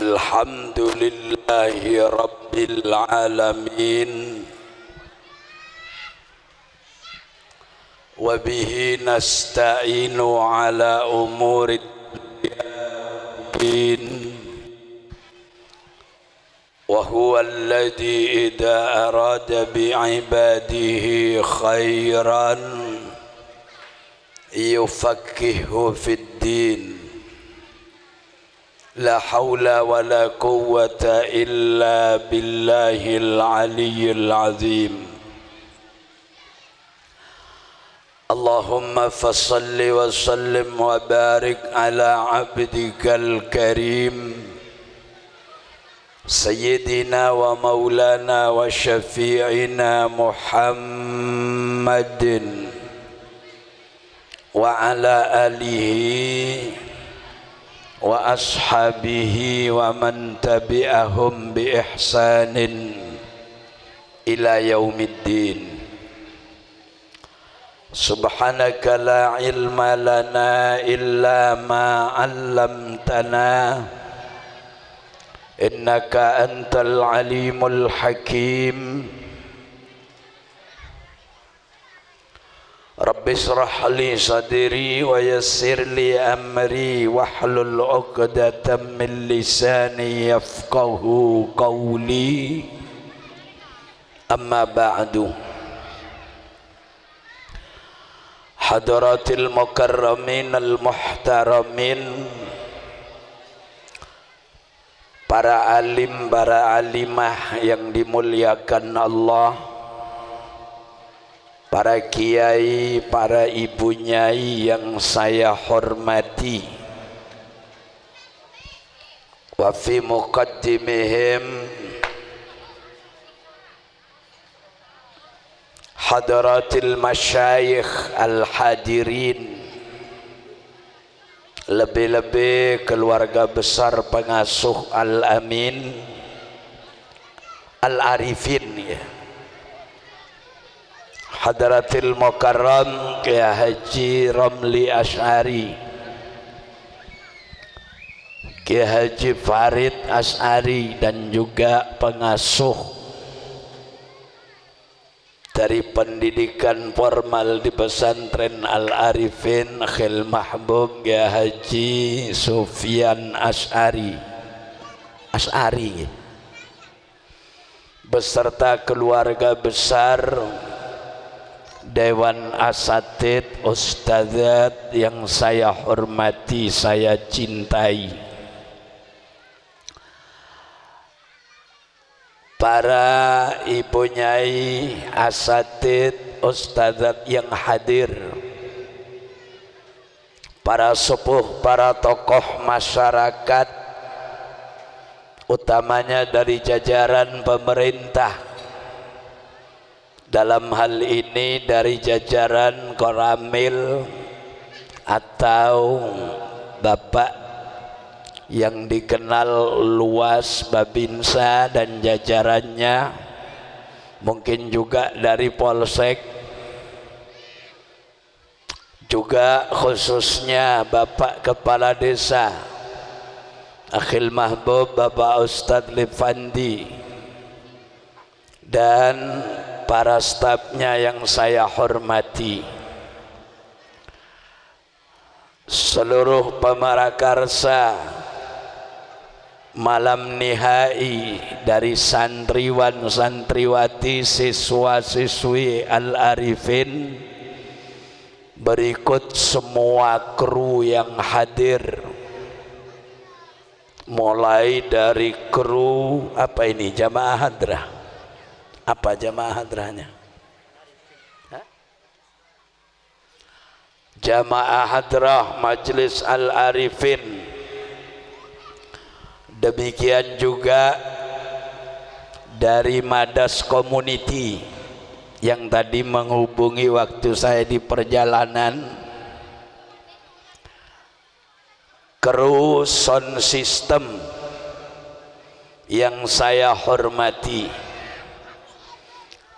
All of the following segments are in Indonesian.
الحمد لله رب العالمين وبه نستعين على أمور الدين وهو الذي إذا أراد بعباده خيرا يفقهه في الدين لا حول ولا قوة إلا بالله العلي العظيم اللهم فصل وسلم وبارك على عبدك الكريم سيدنا ومولانا وشفيعنا محمد وعلى آله وأصحابه ومن تبعهم بإحسان إلى يوم الدين سبحانك لا علم لنا إلا ما علمتنا إنك أنت العليم الحكيم رب اشرح لي صدري ويسر لي أمري واحلل عقدة من لساني يفقه قولي أما بعد حضرات المكرمين المحترمين para alim, para alimah yang dimuliakan Allah, para kiai, para ibu nyai yang saya hormati, wa fi muqaddimihim hadratil masyayikh al-hadirin, lebih-lebih keluarga besar pengasuh Al-Amin Al-Arifin ya. Hadratil Mukarram Kiai Haji Ramli Asy'ari, Kiai Haji Farid Asy'ari, dan juga pengasuh dari pendidikan formal di pesantren Al-Arifin Khil Mahbub Kiai Haji Sufyan Asy'ari beserta keluarga besar Dewan Asatid Ustadzat yang saya hormati, saya cintai, para ibu nyai, asatid, ustadzat yang hadir, para sepuh, para tokoh masyarakat, utamanya dari jajaran pemerintah, dalam hal ini dari jajaran Koramil atau Bapak yang dikenal luas Babinsa dan jajarannya, mungkin juga dari Polsek, juga khususnya Bapak Kepala Desa Akhil Mahbub Bapak Ustadz Lifandi, dan para stafnya yang saya hormati, seluruh pemarakarsa malam nihai dari santriwan santriwati siswa-siswi Al-Arifin, berikut semua kru yang hadir, mulai dari kru apa ini, jamaah hadrah, apa jamaah hadrahnya, jamaah hadrah Majelis Al-Arifin. Demikian juga dari Madas Community yang tadi menghubungi waktu saya di perjalanan, kru sound system yang saya hormati,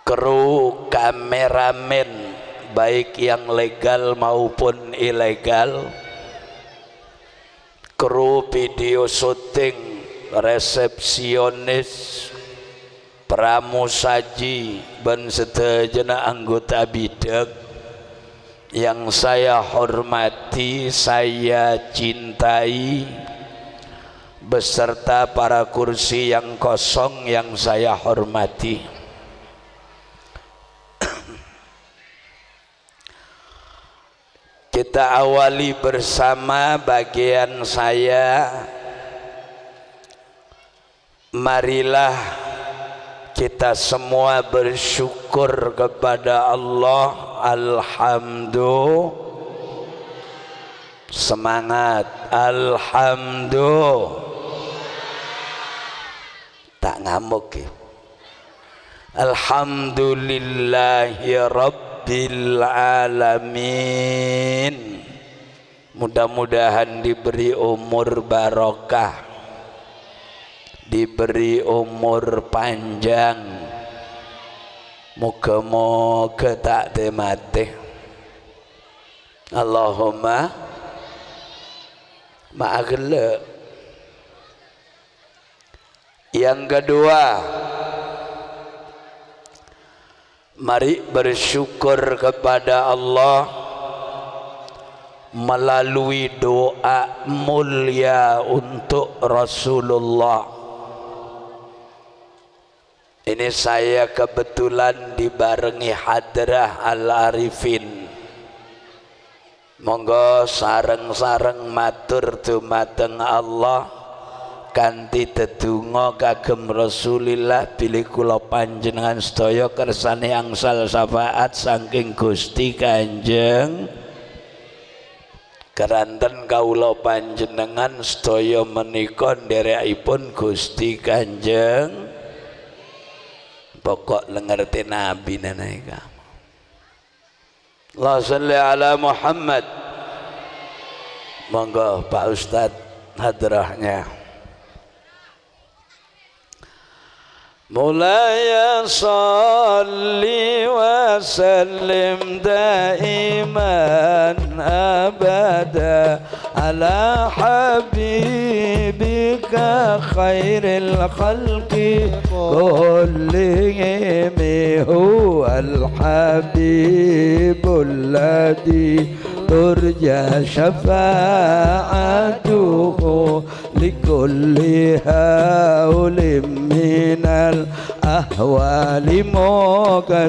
kru kameramen baik yang legal maupun ilegal, kru video syuting resepsionis, pramusaji, dan sedaya anggota bidak yang saya hormati, saya cintai, beserta para kursi yang kosong yang saya hormati. Kita awali bersama bagian saya. Marilah kita semua bersyukur kepada Allah. Alhamdulillah. Semangat. Alhamdulillah. Tak ngamuk ya. Alhamdulillahi Rabbil Alamin. Mudah-mudahan diberi umur barokah, diberi umur panjang, moga-moga tak mati. Allahumma ma'aglak. Yang kedua, mari bersyukur kepada Allah melalui doa mulia untuk Rasulullah. Ini saya kebetulan dibarengi hadrah Al-Arifin. Monggo sareng-sareng matur dumateng Allah kanthi tetungga kagem Rasulillah bilih kula panjenengan sedaya kersane angsal syafaat saking Gusti Kanjeng. Keranten kawula panjenengan sedaya menika nderekipun Gusti Kanjeng. Pokok lengerti Nabi nenek kamu. Allah salli ala Muhammad. Monggo Pak Ustadz hadrahnya. Mulai salli wa sallim daiman abada ala habibika khairil khalqi kullihim huwal habibul ladzi turja syafa'atuhu likulli haulim minal ahwali muqtahami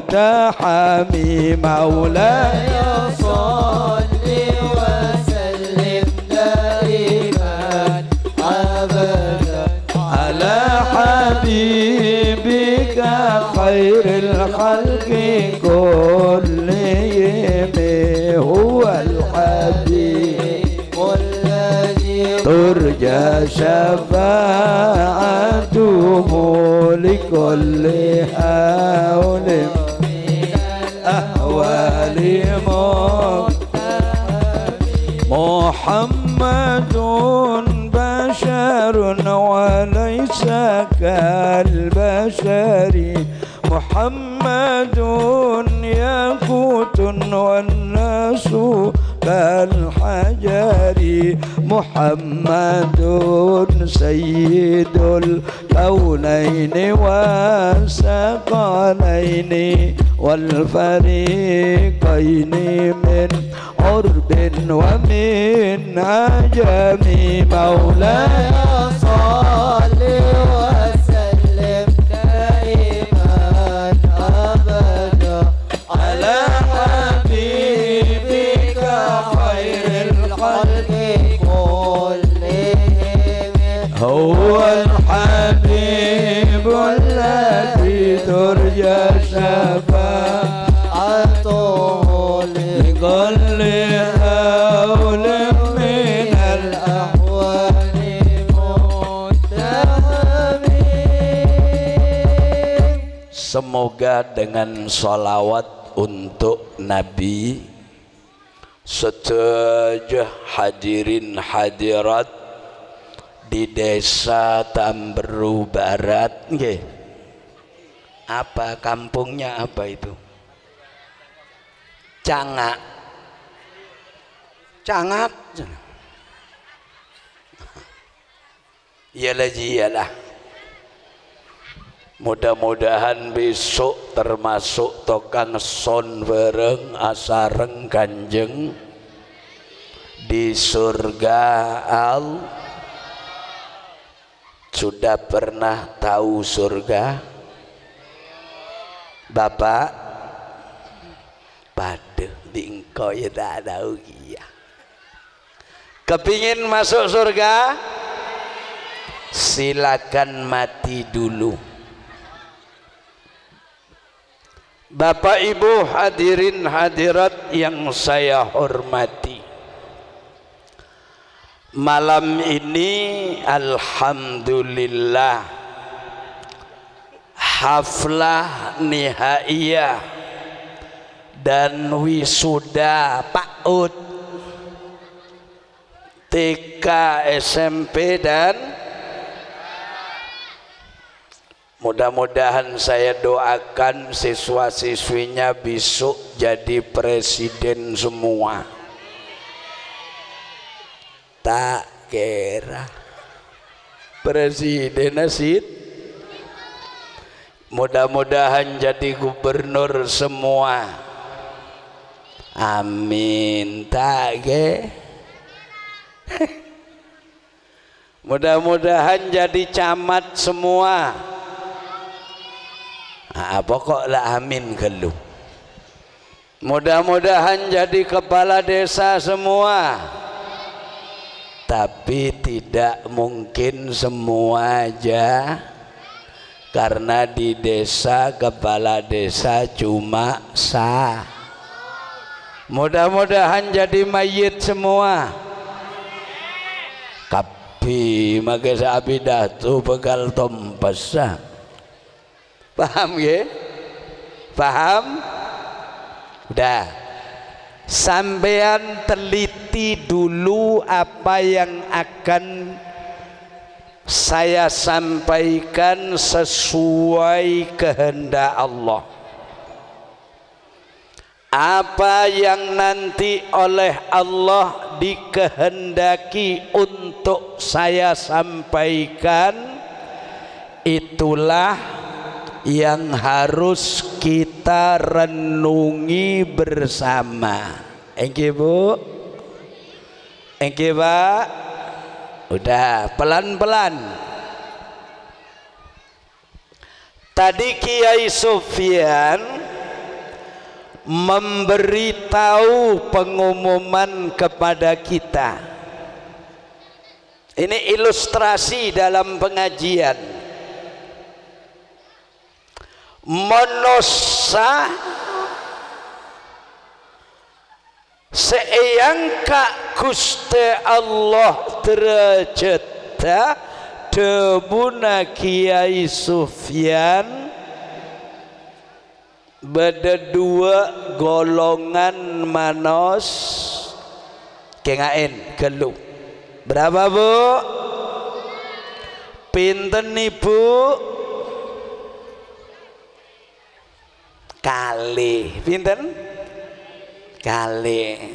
maulaya salli wa sallim daiman abadan ala habibika khairil khalqi kullihim huwal habibul ladzi turja syafa'atuhu likulli hawlin ahwali Muhammadun basharun wa laysa kal bashari Muhammadun yakutun wan nasu كالحجر محمد سيد الكونين والثقلين والفريقين من عرب ومن عجم مولاي صل وسلم دائما أبدا على حبيبك خير الخلق كلهم هو الحبيب الذي ترجى شفاعته لكل هول من الأحوال متهم. Semoga dengan sholawat untuk Nabi sedaya hadirin hadirat di desa Tamberu Barat nggih. Apa kampungnya apa itu? Cangak. Cangak. Iyalah. Mudah-mudahan besok termasuk tokang son bareng asareng kanjeng di surga Sudah pernah tahu surga Bapak? Pada di engkau ya tak tahu iya. Kepingin masuk surga? Silakan mati dulu. Bapak Ibu hadirin hadirat yang saya hormati, malam ini alhamdulillah haflah nihaiyah dan wisuda PAUD TK, SMP dan mudah-mudahan saya doakan siswa-siswinya besok jadi presiden semua. Tak kira presiden asid, mudah-mudahan jadi gubernur semua. Amin. Tak ke? Mudah-mudahan jadi camat semua. Pokoklah amin gelu. Mudah-mudahan jadi kepala desa semua. Tapi tidak mungkin semua aja, karena di desa kepala desa cuma sah. Mudah-mudahan jadi mayit semua. Kapi maka sabidah tu bekal tompasa. Paham ya? Paham? Udah. Sampean teliti dulu apa yang akan saya sampaikan sesuai kehendak Allah. Apa yang nanti oleh Allah dikehendaki untuk saya sampaikan, itulah yang harus kita renungi bersama. Engke Bu, engke Pak. Udah pelan-pelan. Tadi Kiai Sufyan memberitahu pengumuman kepada kita. Ini ilustrasi dalam pengajian. Manusia seeyangka Gusti Allah derajatnya debuna Kiai Sufyan beda dua golongan manos kengain gelu. Berapa Bu? Pinten Ibu? Kali pinten? Kali.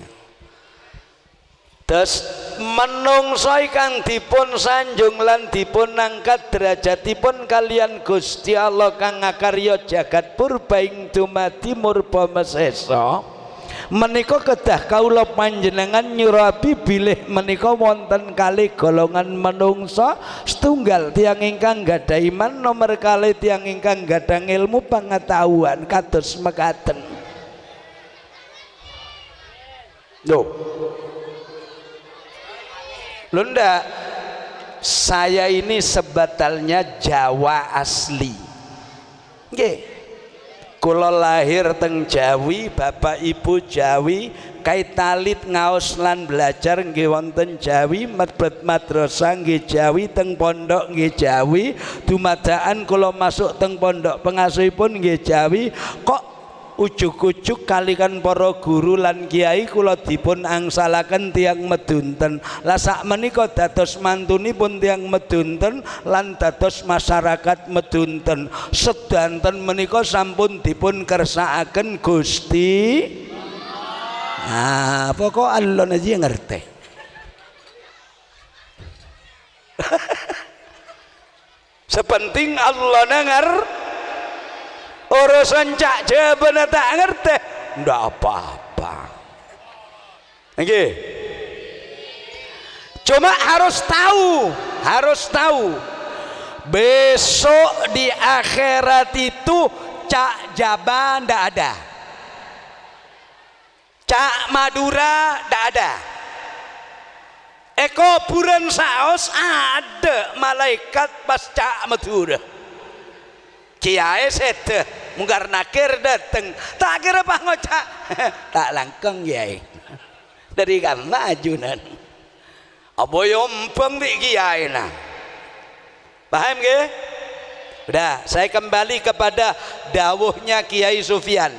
Terus menungso kang dipun sanjung lan dipun angkat derajatipun kalian Gusti Allah kang ngakarya jagat purba ing dumadi murba mesesa menika kedah kawula panjenengan nyurabi bilih menika wonten kalih golongan menungso, setunggal tiyang ingkang gadah iman, nomor kalih tiyang ingkang gadah ilmu pengetahuan kados mekaten. Loh ndak, saya ini sebatalnya Jawa asli. Nggih. Kula lahir teng Jawi, bapak ibu Jawi, kait talit ngaos lan belajar nggih wonten Jawi, mlebet madrasah nggih Jawi, teng pondok nggih Jawi, dumadaan kula masuk teng pondok pengasuhipun nggih Jawi. Kok ujug-ujug kalikan para guru lan kiai kula dipun angsalaken tiyang medunten. Lah sakmenika dados mantunipun tiyang medunten lan dados masyarakat medunten. Sedanten menika sampun dipun kersakaken Gusti. Pokok alon aja ngerti. sepenting Allah dengar. Urusan cak jawaban tak ngerti ndak apa-apa. Oke. Cuma harus tahu besok di akhirat itu cak jaban ndak ada, cak Madura ndak ada, kuburan saos ada malaikat pas cak Madura. Kiai sete mungkar nakir dateng tak kira apa ngocak tak langkeng kiai dari kamar ajunan apa yompeng di kiai nah. Paham ke? Udah, saya kembali kepada dawuhnya Kiai Sufyan.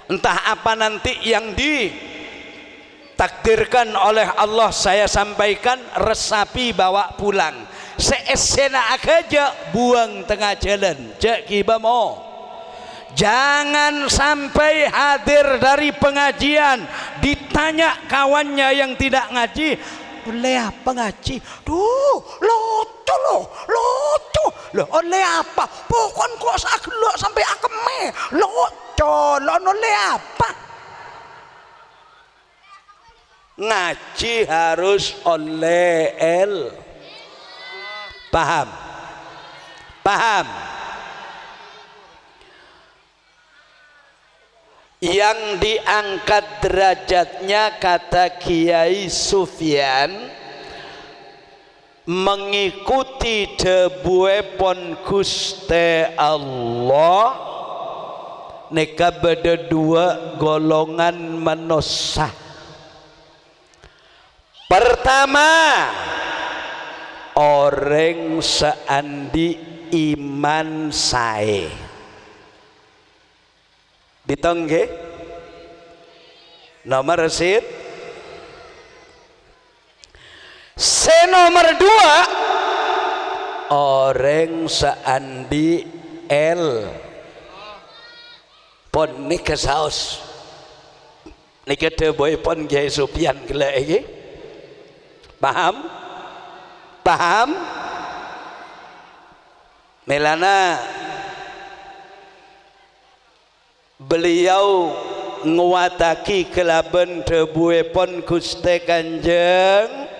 Entah apa nanti yang ditakdirkan oleh Allah saya sampaikan, resapi bawa pulang. Seesena aja buang tengah jalan. Cek kibamo. Jangan sampai hadir dari pengajian ditanya kawannya yang tidak ngaji, oleh apa ngaji? Duh, lucu loh. Loh, oleh apa? Pokon kok sagelok sampai akeme. Lucu, oleh apa? Ngaji harus oleh paham? Yang diangkat derajatnya kata Kiai Sufyan mengikuti debuwe pon Gusti Allah neka beda dua golongan manusia. Pertama, orang seandi iman sae. Ditongge nomor resit. Nomor dua, orang seandi pon nika saos nika boy pon Kiai Sufyan gila iki. Paham? Melana beliau nguataki kelaben debuwe pon Gusti Kanjeng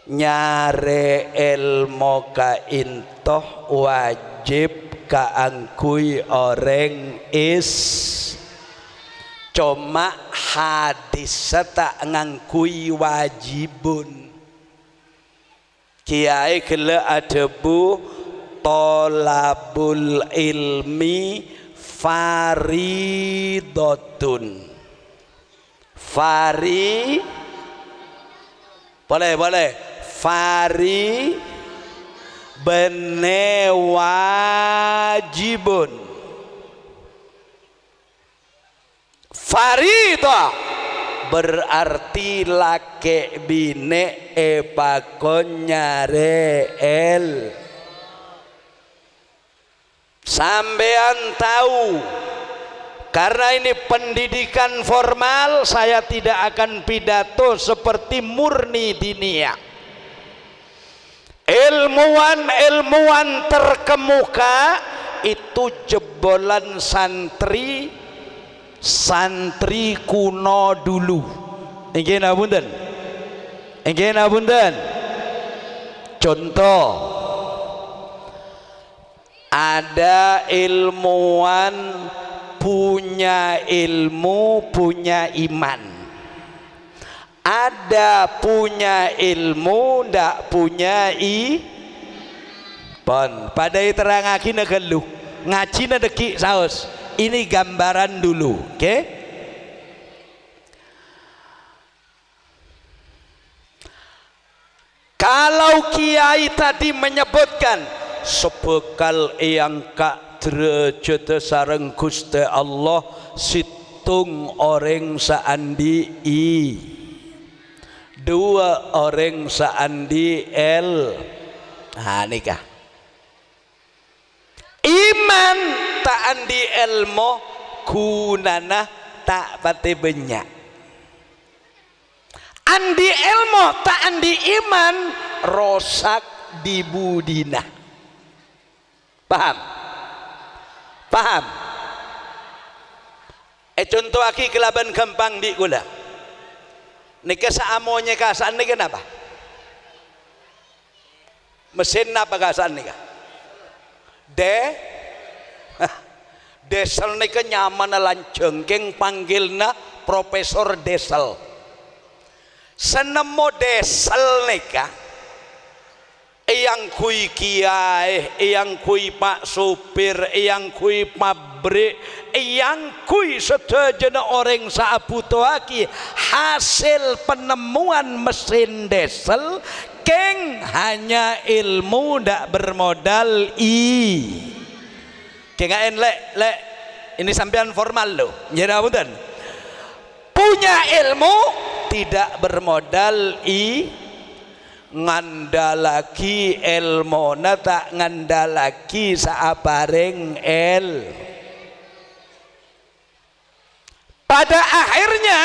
nyare ilmu ka intoh wajib kaangkui orang cuma hadis tak ngangkui wajibun. Kiai kele adebu tolabul ilmi faridotun. Boleh fari bene wajibun. Faridah berarti lake bine pakon nyare sampean tahu. Karena ini pendidikan formal, saya tidak akan pidato seperti murni diniyah. Ilmuwan terkemuka itu jebolan santri kuno dulu. Nggih ngapunten. Contoh, ada ilmuwan punya ilmu, punya iman. Ada punya ilmu, ndak punya iman. Pada terangake negelu, ngaji nedeki saus. Ini gambaran dulu, oke? Kalau kiai tadi menyebutkan sebekal yang kak derajat sareng Gusti Allah situng orang seandi dua orang seandi nikah iman tak andi ilmu gunana tak pati banyak. Andi ilmu tak andi iman rosak di budina. Paham? Paham? Contoh aki kelaban gampang di kula. Nika saamonye kasaan nika kenapa? Mesin apa kasaan nika? Desel nika nyaman lan jengking panggilna Profesor Desel. Senemo desel nika yang kui kiai, yang kui pak supir, yang kui pabrik, yang kui sedajana orang saabutoaki hasil penemuan mesin desel keng hanya ilmu ndak bermodal kengaen lek ini sampean formal loh jadi apunten punya ilmu tidak bermodal ngandalaki ilmu tak ngandalaki saabareng pada akhirnya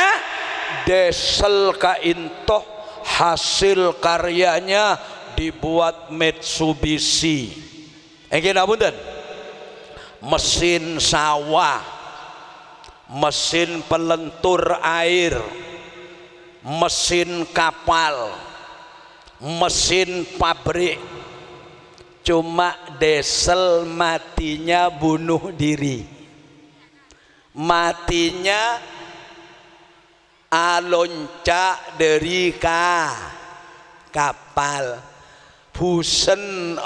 desel kaintoh hasil karyanya dibuat Mitsubishi engke napunten mesin sawah, mesin pelentur air, mesin kapal, mesin pabrik. Cuma desel matinya bunuh diri, matinya loncat dari kapal busen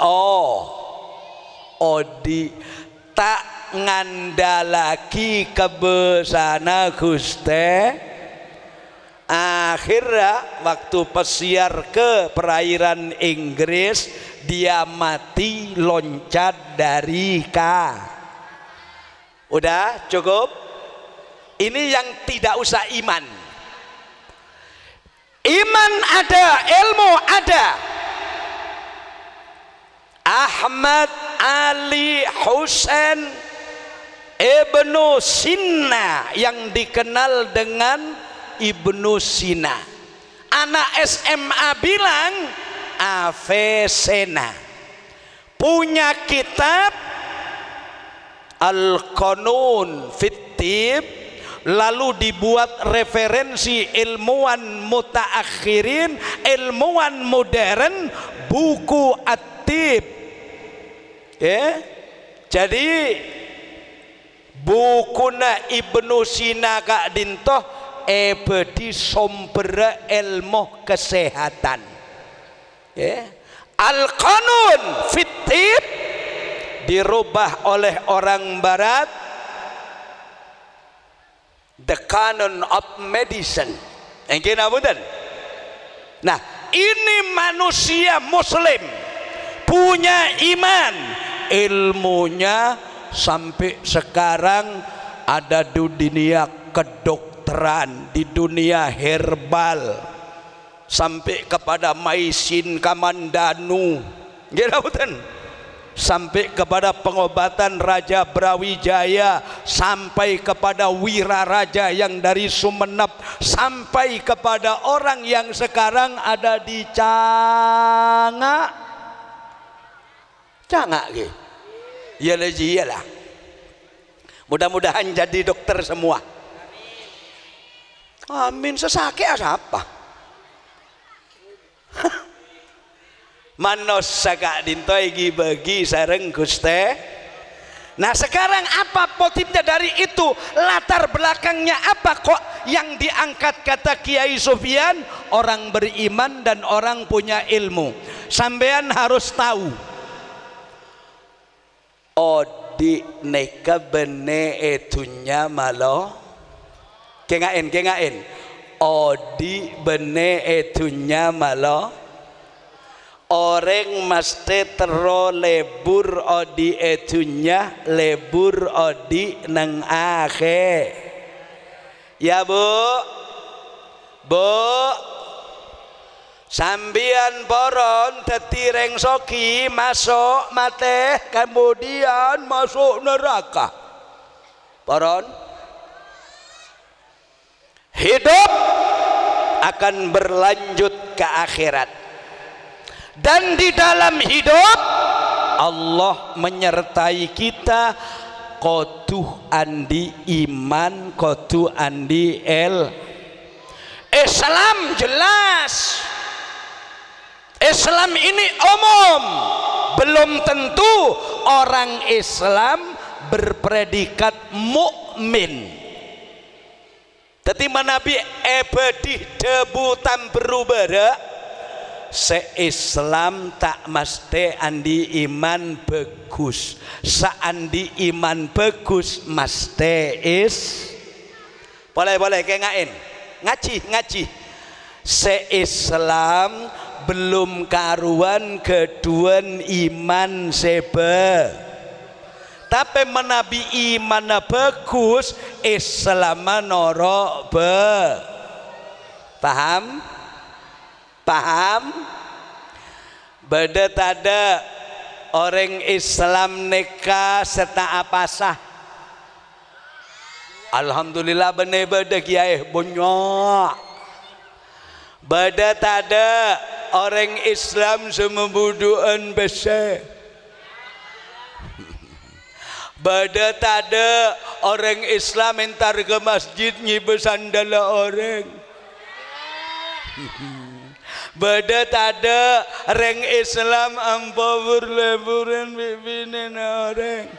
odi tak ngandalaki kebesana Guste. Akhirnya waktu pesiar ke perairan Inggris dia mati loncat dari udah cukup. Ini yang tidak usah iman ada, ilmu ada. Ahmad Ali Husain Ibnu Sina yang dikenal dengan Ibnu Sina, anak SMA bilang Avicenna, punya kitab Al-Qanun fit Tib, lalu dibuat referensi ilmuwan mutaakhirin, ilmuwan modern, buku At-Tib. Jadi bukuna Ibnu Sina kak dintoh ebedi sumber ilmu kesehatan. Al-Qanun fit Tib dirubah oleh orang barat The Canon of Medicine. Nah, ini manusia muslim punya iman, ilmunya sampai sekarang ada di dunia kedokteran, di dunia herbal, sampai kepada Maisin Kamandanu, sampai kepada pengobatan Raja Brawijaya, sampai kepada Wiraraja yang dari Sumenep, sampai kepada orang yang sekarang ada di Cangak gitu. Iyalah. Mudah-mudahan jadi dokter semua. Amin. Sesake apa? Manos sakak dintoi bagi sareng Guste. Nah sekarang apa motifnya dari itu? Latar belakangnya apa kok yang diangkat kata Kiai Sufyan? Orang beriman dan orang punya ilmu. Sampean harus tahu. Odi neka bene etunya malo. Kengain. Odi bene etunya malo. Orang mesti tero lebur odi etunya, lebur odi nang akhe. Ya bu, sambian poron tetireng soki masuk mate kemudian masuk neraka. Poron hidup akan berlanjut ke akhirat. Dan di dalam hidup Allah menyertai kita, koduh andi iman, koduh andi Islam. Jelas Islam ini umum, belum tentu orang Islam berpredikat mukmin. Tetapi Nabi ebedi debutan berubah se-Islam tak mesti andi iman bagus. Seandi iman bagus mesti boleh kayak ngaji se-Islam belum karuan keduan iman sebe. Tapi menabi iman bagus, Islam norok paham? Beda tada orang Islam nikah serta apasah. Alhamdulillah bener beda kiai bonyok. Beda tada orang Islam semembuduan besar. Beda tada orang Islam entar ke masjid nyibesandala orang. Beda tada orang Islam ampa berleburan bibinin orang.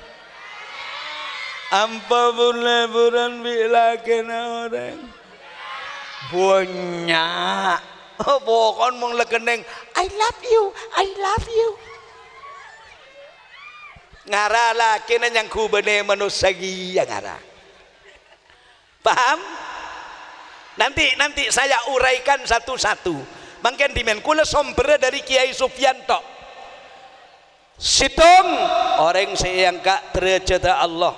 Ampa berleburan bilakin orang. Banyak. Bukan mong lekeneng I love you. Ngara laki na yang kubene manusagi yang ngara. Paham? Nanti saya uraikan satu-satu. Mungkin dimen kula sumber dari Kiai Sufyanto. Situng orang yang kak terjata Allah.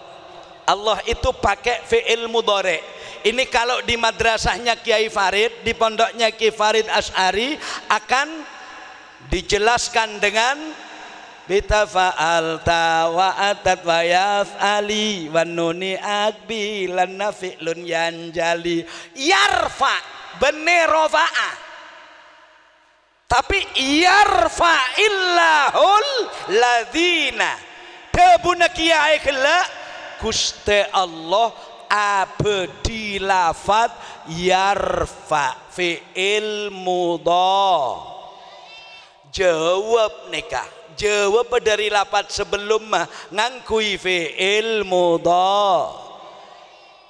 Allah itu pakai fi'il mudhari. Ini kalau di madrasahnya Kiai Farid, di pondoknya Kiai Farid Asy'ari akan dijelaskan dengan bitafa'alta wa atat wa yaf'ali wa nuni akbi lan nafi'lun yanjali yarfa bener rafa'ah. Tapi yarfa'illahul ladzina tebuna kiai kela Gusti Allah abdi lafat yarfa fi'il mudhari. Jawab nikah, jawab dari lafat sebelum mah ngangkui fi'il mudhari.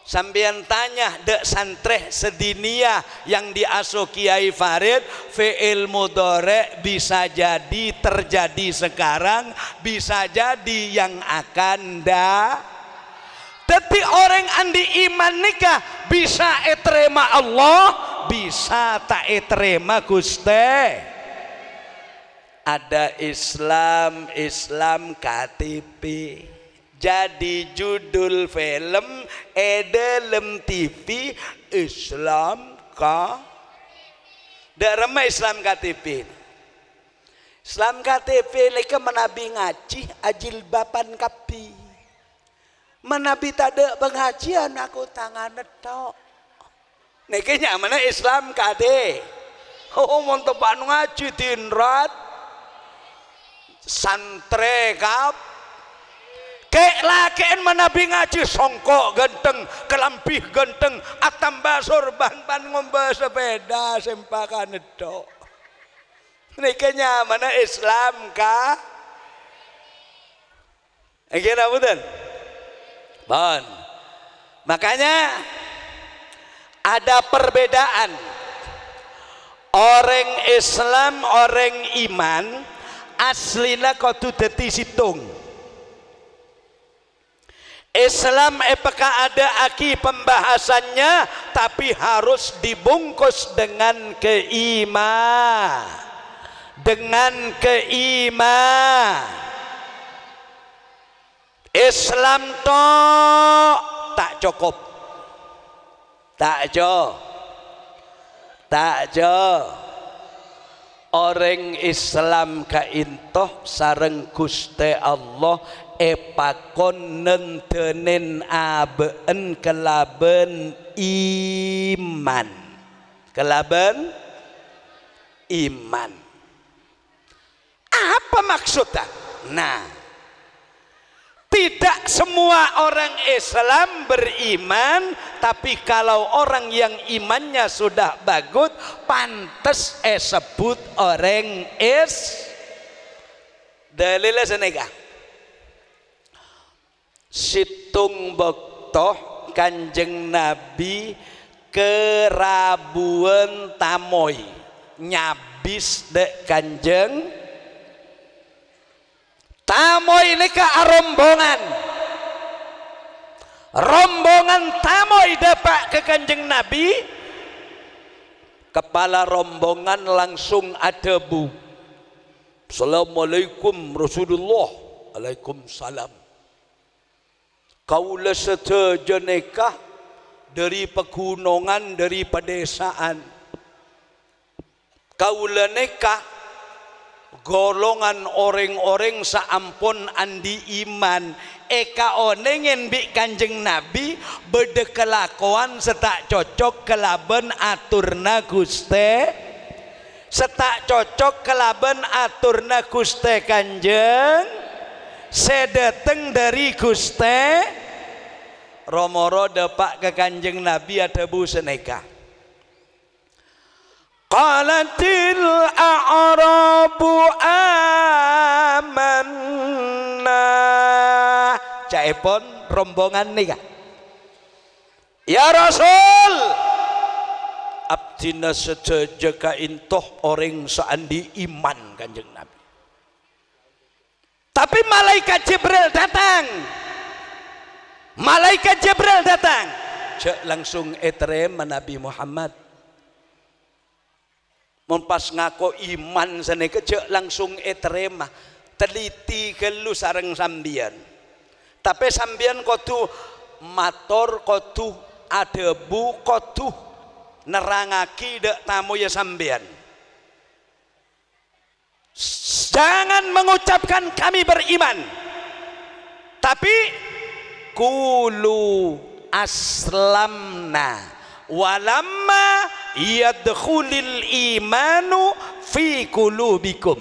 Sambian tanya dek santreh sedinia yang diasuh Kiai Farid, fi'il mudhari bisa jadi terjadi sekarang, bisa jadi yang akan Tapi orang andi iman nikah bisa terima Allah, bisa tak terima Gusti. Ada Islam KTP. Jadi judul film dalam TV Islam ramai Islam KTP. Islam KTP leka menabi ngaji ajil bapan kapi. Menabi tada pengajian aku tangan netok. Nekenya mana Islam KD. Oh montok ngaji tinrat santre kap. Kek lakean menabi ngaji songkok genteng, kelampih genteng, atam basur ban ngombe sepeda sempakan itu. Nikahnya mana Islam kah? Akhirnya betul. Bon. Makanya ada perbedaan orang Islam, orang iman aslina kudu dadi situng. Islam apakah ada aki pembahasannya, tapi harus dibungkus dengan Islam toh tak cukup, tak orang Islam kaintoh sareng Gusti Allah epakon nentenen abeen kelaben iman. Apa maksudnya? Nah, tidak semua orang Islam beriman, tapi kalau orang yang imannya sudah bagus, pantas sebut orang dalilnya seneka. Situng bektoh Kanjeng Nabi kerabuan tamoy nyabis dek Kanjeng tamoy ini ke rombongan tamoy dapat ke Kanjeng Nabi, kepala rombongan langsung ada bu, Assalamualaikum Rasulullah, Waalaikumsalam. Kaula setuju nikah dari pegunungan, dari pedesaan, kaula nikah golongan orang-orang saampun andi iman eka onengen bi Kanjeng Nabi bede kelakuan setak cocok kelaban aturna Guste, setak cocok kelaban aturna Guste Kanjeng, sedeteng dari Guste romoro depak ke Kanjeng Nabi ada bu seneka. Qalatil a'rabu amanna. Caepon rombongan nika. Ya Rasul, abdina sedaja ka intoh orang seandi iman Kanjeng Nabi. Tapi malaikat Jibril datang. Malaikat Jibril datang. Cek langsung etrem Nabi Muhammad. Mempas ngako iman sana kecek langsung eterema teliti kelu sareng sambian, tapi sambian kotu mator kotu adebu kotu nerangaki dek tamu ya sambian, jangan mengucapkan kami beriman, tapi kulu aslamna walamma yadkhulil imanu fi qulubikum.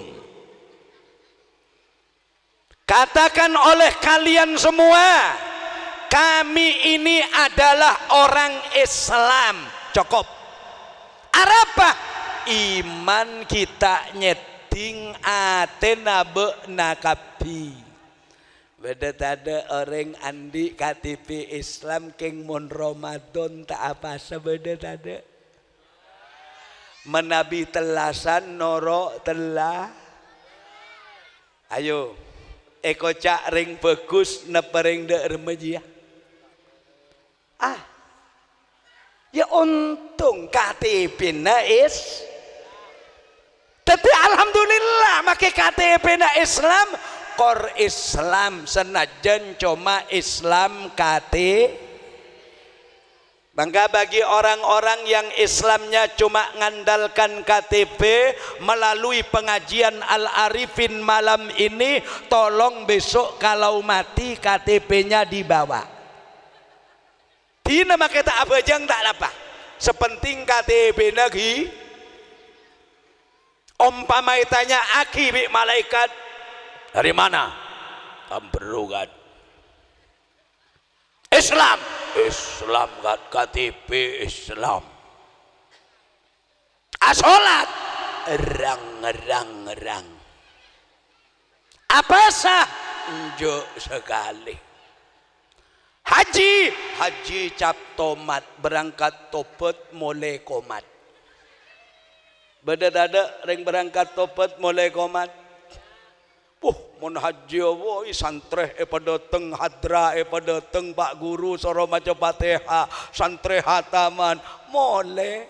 Katakan oleh kalian semua, kami ini adalah orang Islam. Cukup. Apa? Iman kita nyeting atena be'na kapi. Beda tada orang andi KTP Islam keng mon Ramadan tak apa sebeda tada menabi telasan noro telah ayo eko cak ring bagus nepering de remaja ya untung KTP na tapi alhamdulillah make KTP na Islam kor Islam senajan cuma Islam bangga bagi orang-orang yang Islamnya cuma ngandalkan KTP melalui pengajian Al-Arifin malam ini, tolong besok kalau mati KTP-nya dibawa. Di nama kita abajang tak apa, sepenting KTP lagi. Umpama tanya aki bi malaikat dari mana? Amberugan. Islam kan KTP Islam. Asolat rang. Apa sah? Enjuk sekali. Haji cap tomat berangkat topet mulai komat. Beda-dada ring berangkat topet mulai komat. Mon haji woi santreh pada teng hadra pada teng pak guru soro maca Fatihah santreh hataman mole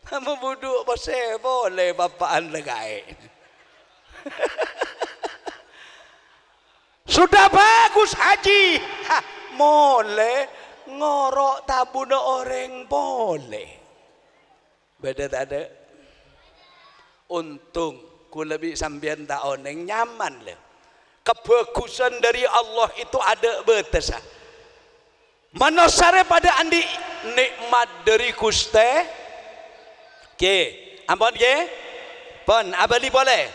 kamu buduk bose boleh bapaan legai. Sudah bagus haji mole ngorok tabuna orang boleh beda tak ada untung ku lebih sambian tak oneng nyaman le. Kebagusan dari Allah itu ada batas. Manosare pada andi nikmat dari Guste. Ke, ampun ke? Pon abadi boleh.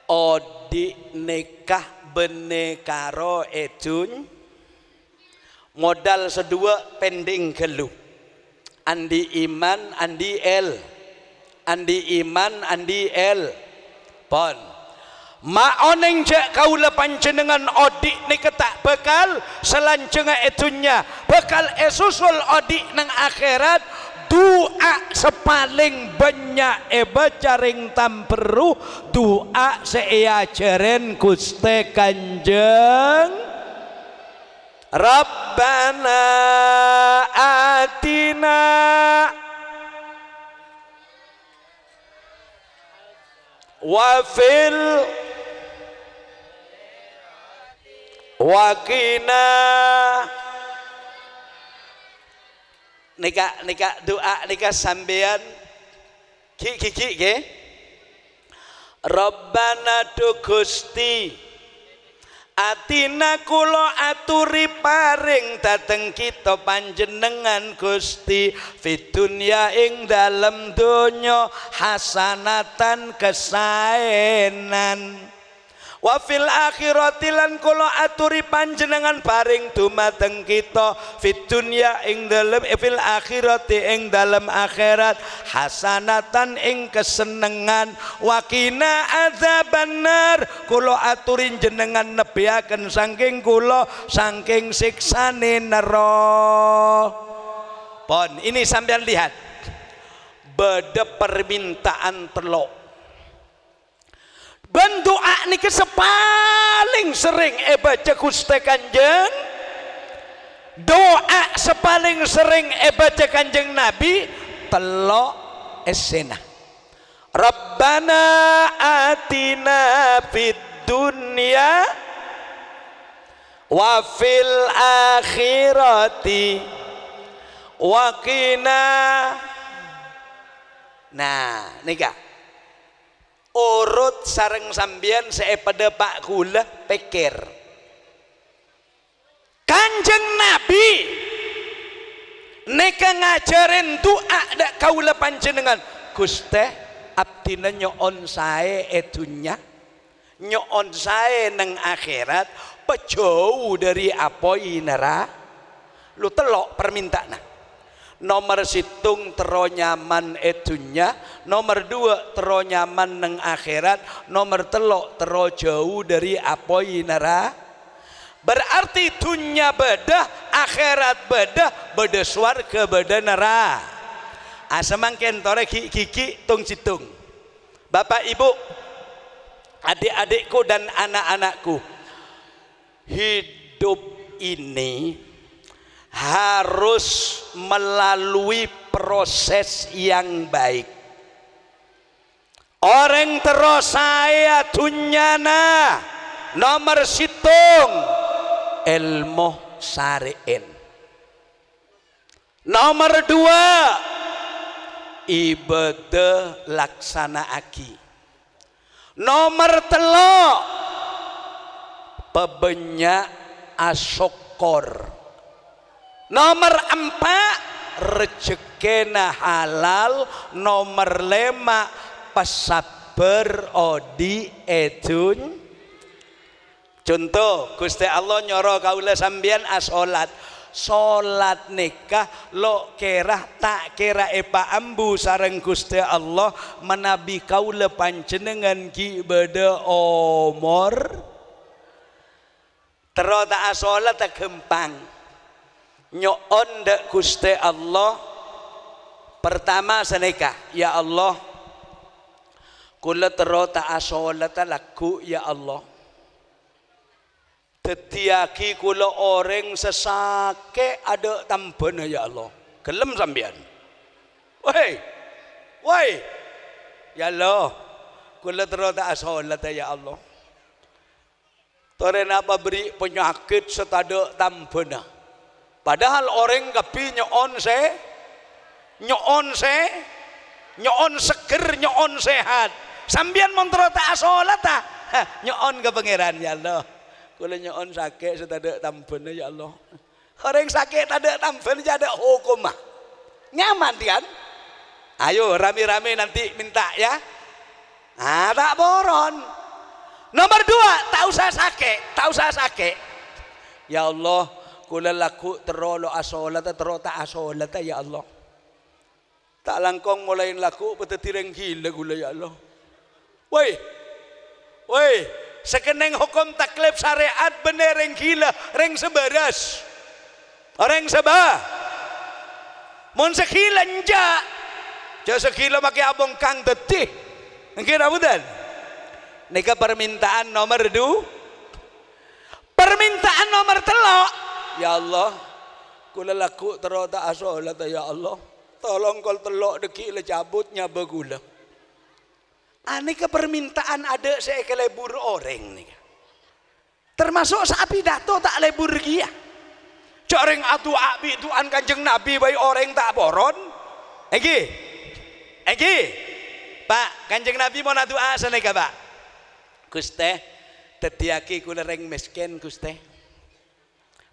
Odi nikah bene karo edun modal sedua pending gelu andi iman andi el pon maoneng jak kaula panjenengan odik nika tak bekal selancenga etunya bekal esusul odik nang akhirat doa sepaling banyak bacaring tamperu doa seajaren Gusti Kanjeng Rabbana atina wa fil wakina nika doa nika sampean ki ke Rabbana tu Gusti atina kula aturi paring dateng kita panjenengan Gusti fidunya ing dalem donya hasanatan kesaenan wa fil akhirati lan kula aturi panjenengan paring dumateng kita fid dunya ing dalem fil akhirati ing dalem akhirat hasanatan ing kesenengan wa qina adzabannar kula aturi jenengan nebiaken saking kula saking siksane neraka. Pon ini sampean lihat beda permintaan telok bendoa niki sepaling sering baca Gusti Kanjeng doa sepaling sering baca Kanjeng Nabi telok esena Rabbana atina fid dunya wa fil akhirati wa qina nah nika urut sareng sambian sepada Pak Kula pikir Kanjeng Nabi neka ngajarin doa dak kaula panjenengan Gusti abdina nyoon sae edunya nyoon sae nang akhirat pejauh dari apoi nera lu telok permintaan nomor situng tero nyaman edunya nomor dua tero nyaman nang akhirat nomor telok tero jauh dari apoi nera berarti dunya bedah akhirat bedah swarga bedah nera asemangken tore gigi tung situng bapak ibu adik-adikku dan anak-anakku hidup ini harus melalui proses yang baik. Orang terus saya dunyana nomor situng ilmu syari'in. Nomor dua ibadah laksana aki. Nomor telo pebanyak asyukur. Nomor 4 rezekina halal. Nomor 5 pesabar odi edun. Contoh Gusti Allah nyoro kaula sambian asolat solat nikah lo kira tak kira epa ambu sareng Gusti Allah menabi kaula panjenengan ki beda omor terus tak asolat tak gempang nyoon dak Gusti Allah pertama senikah ya Allah kula terus tak asolat laku ya Allah tetiaki kula orang sesake ada tambana ya Allah gelem sampean woi ya Allah kula terus tak asolat ya Allah tore napa beri penyakit setada tambana padahal orang kapi nyoon seger nyoon sehat sambian montro tak asolat ta nyoon ke pangeran ya Allah kula nyoon sakit setada tambana ya Allah orang sakit tada tambana ada hukum mah nyaman kan ayo rame-rame nanti minta ya tak boron Nomor 2, tak usah sakit. Ya Allah, kula laku terolo asolat tero tak asolat ya Allah. Tak langkong mulai laku petetireng gila gula ya Allah. Woi, sekeneng hukum taklif syariat bener reng gila, reng sebaras. Orang sebah. Mun sekila nja. Ja sekila make abong kang tetih. Nggih rabudan. Nika permintaan nomor 2. Permintaan nomor 3. Ya Allah, kula laku tero tak asolat ya Allah. Tolong kol telok deki le cabutnya begula. Aneka permintaan ada saya ke lebur orang nih. Termasuk sapi dato tak lebur dia. Coreng atu abi tuan Kanjeng Nabi bayi orang tak boron. Egi. Pak, Kanjeng Nabi mau nadu asa nih Pak. Guste, tetiaki kula reng miskin Guste.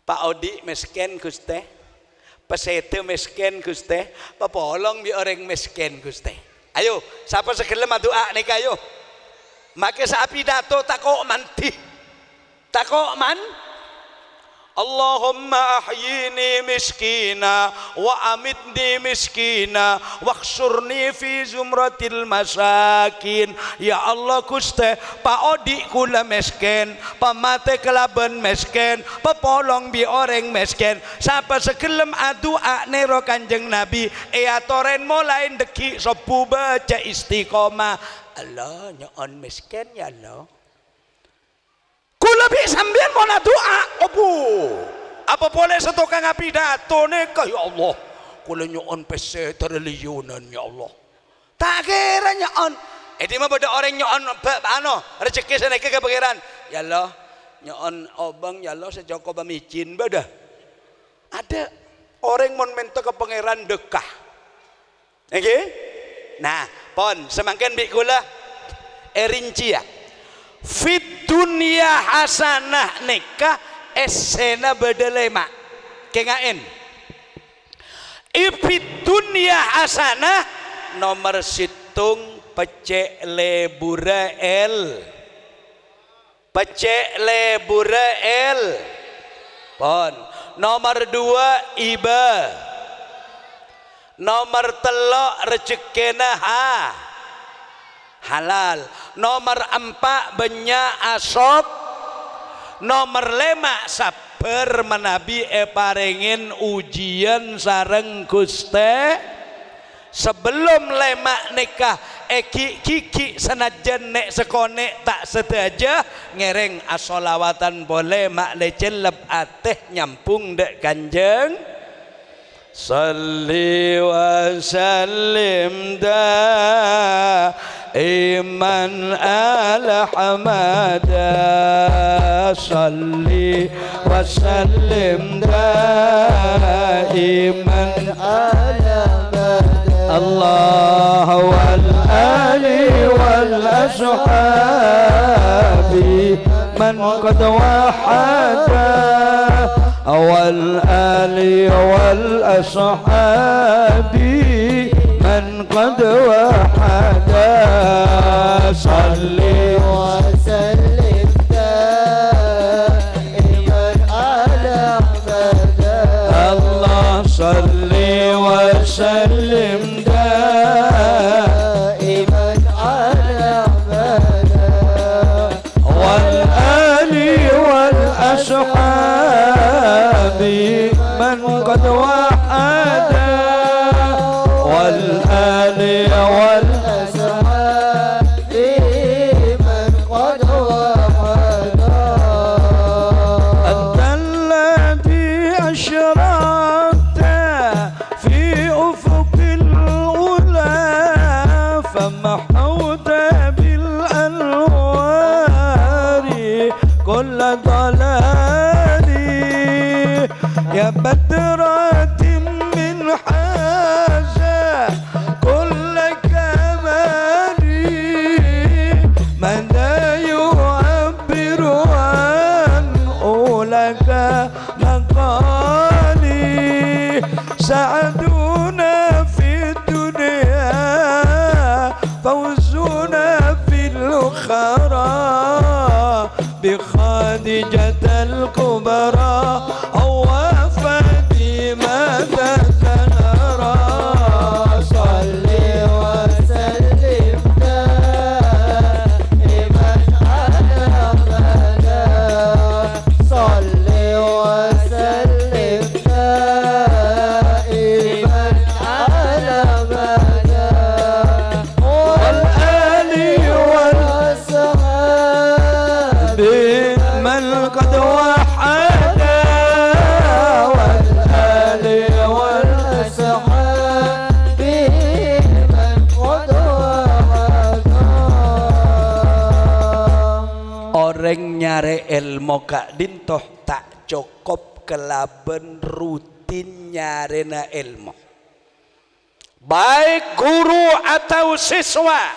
Pak Odi miskin Guste. Pesete miskin Guste. Papolong bi orang miskin Guste. Ayo, siapa segelem doa nih kayo? Make sapi dato tako manti. Tako man. Allahumma ahyini miskina wa amitni miskina wakhsurni fi zumratil masakin. Ya Allah Guste, Pak Odi kula miskin, pamate kelaben miskin, pepolong bi orang miskin. Siapa segelem doa nero Kanjeng Nabi, toren mulai deki sopu baca istiqomah. Allah nyon miskin ya Allah. Kula bi sambian mau doa obu. Apa boleh setukang api dato nek ya Allah. Kula nyon pese triliunan ya Allah. Tak kira nyon. Di mah beda orang nyon rezeki seneke ke pangeran. Ya Allah, nyon obang ya Allah sejoko bamicin beda. Ada orang mon mento ke pangeran dekah. Nggih? Nah, pon semangken bi kula erinci ya. Fit dunia hasanah nikah esena bedelema kengain ifit dunia hasanah nomor situng pecek leburael pon nomor 2 iba nomor 3 rezekina halal. Nomor 4 benya asop. Nomor 5 sabar menabi parengin ujian sareng Guste. Sebelum lemak nikah kiki senajan nek sekone tak sedaja ngereng asolawatan boleh mak lecelep ateh nyampung dek Kanjeng. Salli wa sallim daiman ala hamada. Salli wa sallim daiman ala hamada. Allah wal ali wal ashabi man qad wahada. والآل والأصحاب من قد وحد. صلي وسلم دائما على أحمد. الله صلي وسلم دائما على أحمد. والآل والأصحاب من قد وحد. والآل والأصحاب من قد وحد. أنت الذي أشرقت في أفق الأولى فمحوت بالأنوار كل ضلال. يا بدرة من حاجة كل كمالي ماذا يعبر عن أولك مقالي. سعدنا في الدنيا فوزنا في الأخرى nyare ilmu kak dintoh tak cukup kelaben rutin nyarena ilmu, baik guru atau siswa,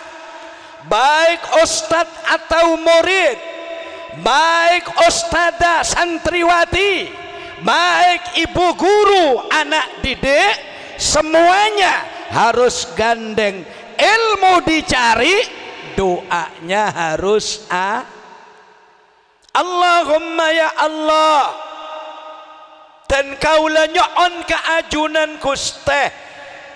baik ustadz atau murid, baik ustadzah santriwati, baik ibu guru anak didik, semuanya harus gandeng ilmu dicari, doanya harus Allahumma ya Allah, dan kaula nyoon keajunan Gusti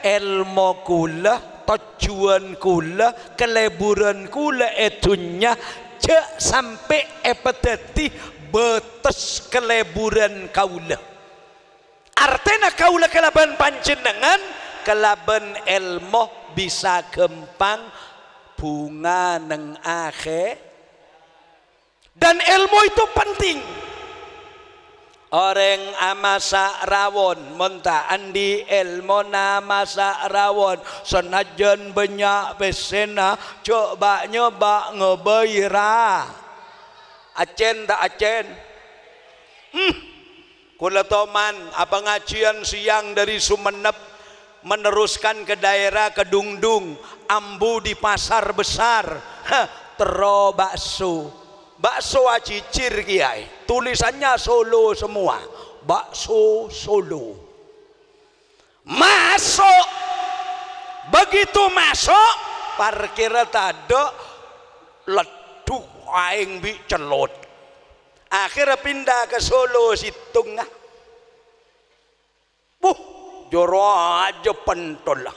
ilmu kula, tujuan kula, keleburan kula etunya cek sampai epedati betes keleburan kaula. Artinya kaula kelaban panjenengan, kelaban ilmu bisa gempang bunga neng akhir. Dan ilmu itu penting. Orang amasa rawon monta andi ilmu namasa rawon senajan banyak besena coba nyoba ngebayra acen tak acen kula toman apa ngajian siang dari Sumenep meneruskan ke daerah Kedungdung, ambu di pasar besar tero bakso acicir kiai, tulisannya Solo semua, bakso Solo. Masuk, begitu masuk parkir tado leduk aing bi celot. Akhirnya pindah ke Solo Situng. Joro aja pentol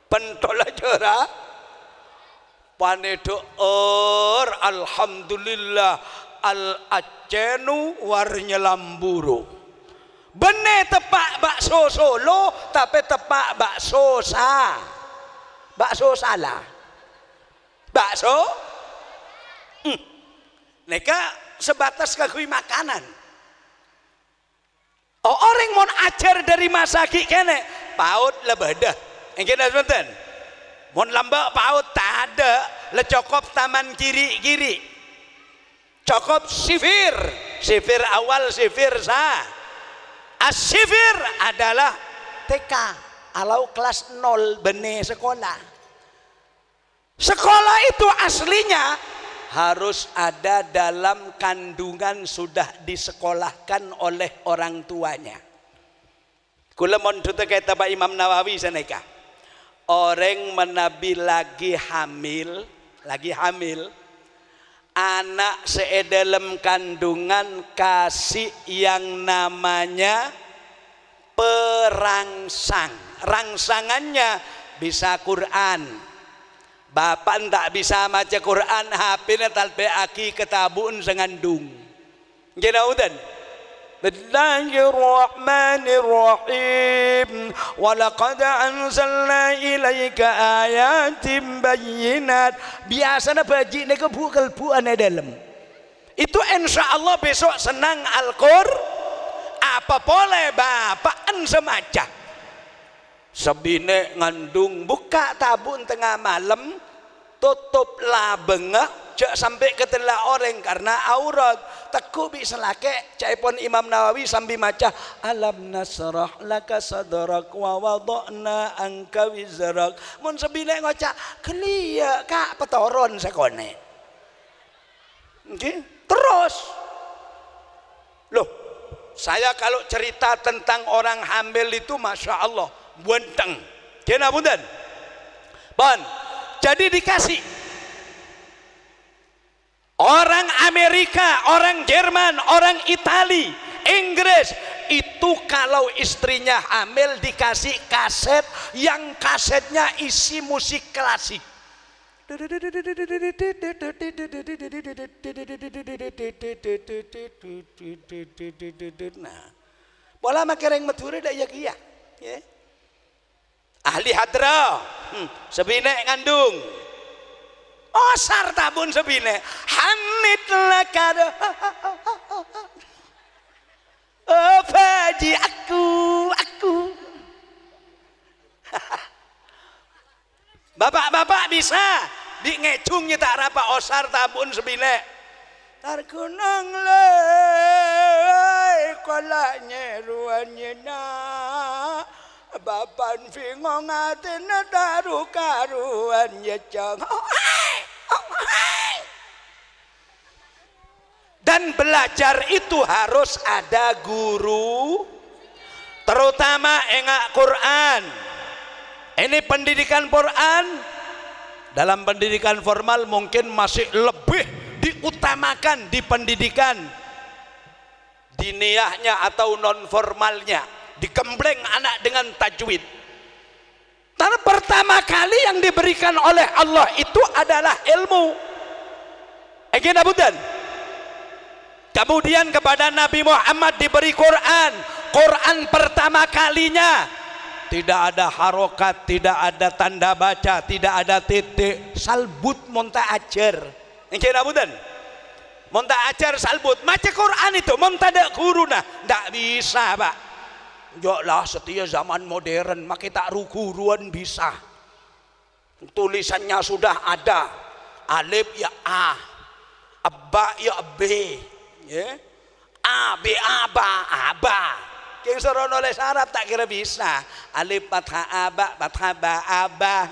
aja panedoer alhamdulillah al acenu warnya lamburu bene tepak bakso Solo tapi tepak bakso salah bakso neka sebatas kagui makanan. Orang mau ajar dari masaki kene paut lebadah engke sebentar mon lambak paut tak ada lecokop taman kiri cokop sifir awal sifir as-sifir adalah TK alau kelas 0 bene sekolah itu aslinya harus ada dalam kandungan sudah disekolahkan oleh orang tuanya. Kula mon kayak Pak Imam Nawawi saneka orang menabi lagi hamil anak sedalam kandungan kasih yang namanya rangsangannya bisa Quran, bapak tak bisa maca Quran, HP-nya talpe aki ketabun sengandung jenaudan. Bismillahirrahmanirrahim. Walaqad anzalna ilaika ayatin bayyinat. Biasanya baji ne kebu-kebuan dalam. Itu insyaallah besok senang Al-Qur. Apa boleh bapaan semaca. Sebine ngandung buka tabun tengah malam, tutup labengah jak sampai ketelah orang karena aurat teku bi selake caipon Imam Nawawi sambil maca alam nasrah laka sadrak wa wada'na anka wizrak mun sebile ngoca kelia kak petoron sekone okay? Terus loh saya kalau cerita tentang orang hamil itu Masya Allah buenteng kena punten bon jadi dikasih orang Amerika, orang Jerman, orang Itali, Inggris itu kalau istrinya hamil dikasih kaset yang kasetnya isi musik klasik. Nah, bola makereng medure dak ya kia. Ahli hadra, sebine ngandung. Osar tabun sebine hamid lakad oh paji aku bapak-bapak bisa di ngecungnya tak rapa osar tabun sebine tar gunung le kolanya ruannya na bapan fingong atin taru karuan ya cang. Dan belajar itu harus ada guru, terutama engak Quran. Ini pendidikan Quran. Dalam pendidikan formal mungkin masih lebih diutamakan di pendidikan diniyahnya atau non formalnya, digembleng anak dengan tajwid. Karena pertama kali yang diberikan oleh Allah itu adalah ilmu. Kemudian kepada Nabi Muhammad diberi Quran. Quran pertama kalinya tidak ada harokat, tidak ada tanda baca, tidak ada titik, salbut monta ajar. Monta ajar salbut. Maca Quran itu monta ada guru nah, tidak bisa pak. Joklah setia zaman modern, maka tak guruan bisa. Tulisannya sudah ada, alif ya a, abba ya b, ya, a b aba aba. Yang suruh nulis Arab tak kira bisa. Alif fathah aba, fathah ba aba.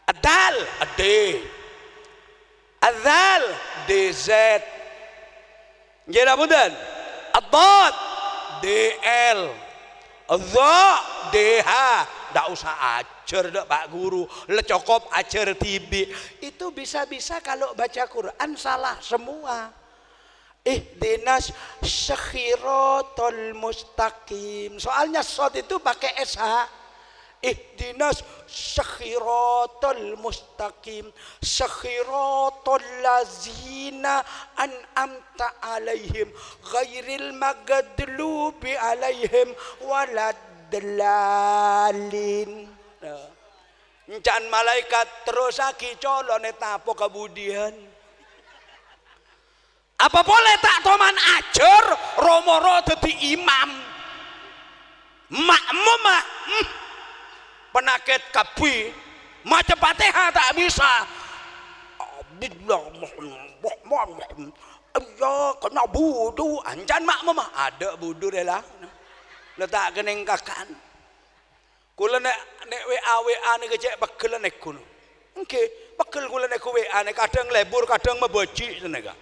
Adal, ad. Adzal, dz. Jadi abudan. Ad-dad, dl. Dha, dh. Tak usah ajar dak Pak Guru. Lecokop ajar tibi. Itu bisa-bisa kalau baca Quran salah semua. Ihdinas syiratal mustaqim. Soalnya shad itu pakai sh. Ihdinas syiratal mustaqim, syiratal lazina an'amta alaihim ghairil maghdubi alaihim waladdallin. Encan malaikat terus aki colone tapo kemudian. Apa boleh tak toman ajar romoro dadi imam makmum penakit kabi maca Fatihah tak bisa. Ya kena budu anjan makmum ada budu lah letak kening kakan kula nek WA nek kecek pegel nek kuno nggih pegel kula nek WA nek kadang lebur kadang mebaji seneka.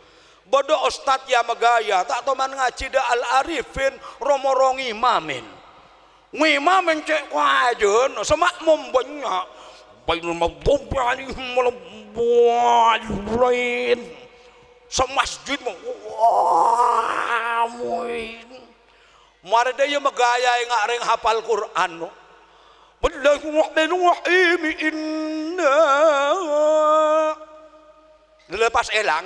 Bodoh ustad ya megaya tak toman ngaji da al arifin romorong imamin ngimamin cek wajun semakmum banyak bainul maghdubi alaihim waladdallin semasjid muin marada ya megaya yang ngareng hafal Quran no Bismillahirrahmanirrahim inna dilepas elang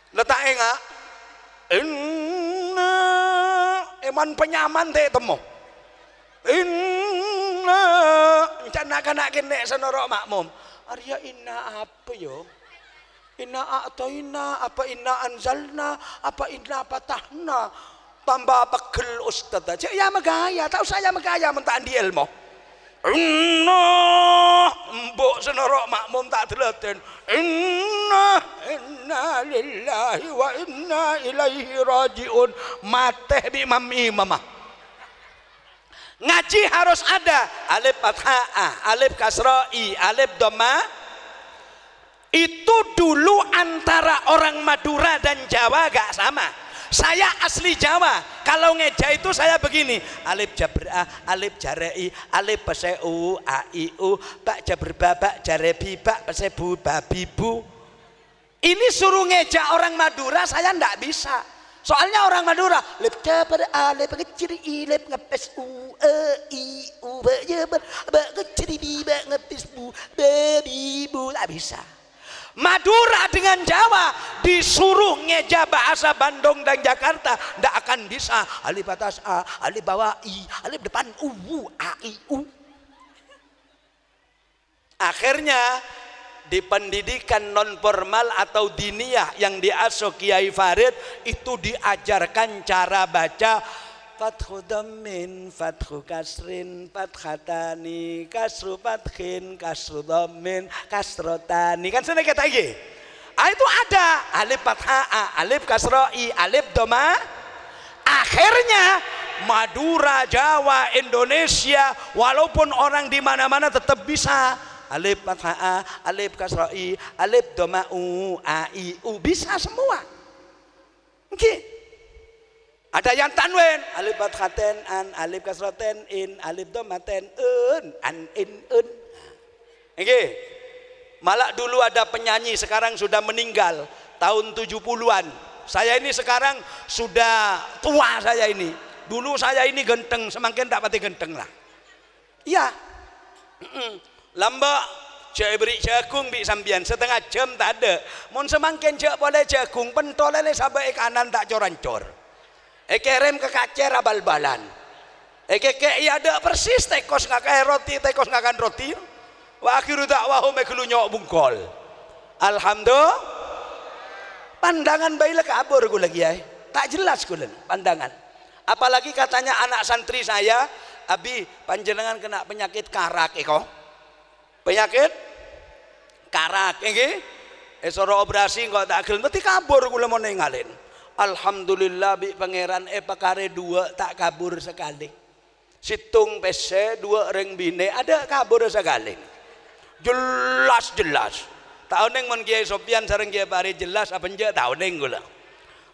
letak enggak inna eman penyaman teh temu inna encanakan nek senorok makmum arya inna apa yo inna a'tayna apa inna anzalna apa inna patahna tambah pegel ustad aja ya megaya tak usah ya megaya mentak di ilmu inna mbok senorok makmum tak delaten inna lillahi wa inna ilaihi rajiun mateh bi imamah ngaji harus ada alif fathah alif kasra i alif dhamma. Itu dulu antara orang Madura dan Jawa gak sama. Saya asli Jawa. Kalau ngeja itu saya begini. Alif jabra, alif jarai, alif peseu, a i u, bak jaberba, bak jarebi, bak pesebu, babibu. Ini suruh ngeja orang Madura saya ndak bisa. Soalnya orang Madura lip jabar, alif kecil, lip ngepes u, i u, bak jabar, bak kecil, bak ngepes bu, babi bu, tak bisa. Madura dengan Jawa disuruh ngeja bahasa Bandung dan Jakarta ndak akan bisa. Alif atas a, alif bawah i, alif depan u, a i u. Akhirnya di pendidikan non formal atau diniyah yang diasuh Kiai Farid itu diajarkan cara baca fathu dhammin, fathu kasrin, fathatani, kasru fathin, kasru dhammin, kasrotani. Kan sana kata lagi Itu ada alif fathah a, alif kasroh i, alif doma. Akhirnya Madura, Jawa, Indonesia, walaupun orang di mana-mana tetap bisa alif fathah a, alif kasroh i, alif doma u, a i u, bisa semua. Oke. Ada yang tanwin, alif fathaten an, alif kasroten in, alif domaten un, an in un. Oke. Malah dulu ada penyanyi, sekarang sudah meninggal tahun 70-an. Saya ini sekarang sudah tua, saya ini. Dulu saya ini genteng, semakin tak pati genteng lah. Iya. Lambak cek beri jagung bi sambian setengah jam tak ada. Mun semakin cek boleh jagung pentolele sampai kanan tak cor-cor. Kerem ke kacer abal-balan. Iya ada persis tekos ngakai roti, tekos ngakan roti. Wa akhiru dakwahum eklu nyok bungkol. Alhamdulillah. Pandangan bayi kabur gue lagi ya. Tak jelas gue pandangan. Apalagi katanya anak santri saya, abi panjenengan kena penyakit karak eko. Penyakit karak nggih. Soro operasi kok tak gelem mesti kabur gue mau nengalin. Alhamdulillah bi pangeran pakare dua tak kabur sekali. Situng pese dua reng bine ada kabur sekali. Jelas tahu neng mon Kiai Sofyan sareng Kiai Bari jelas apa nje tahu neng gula.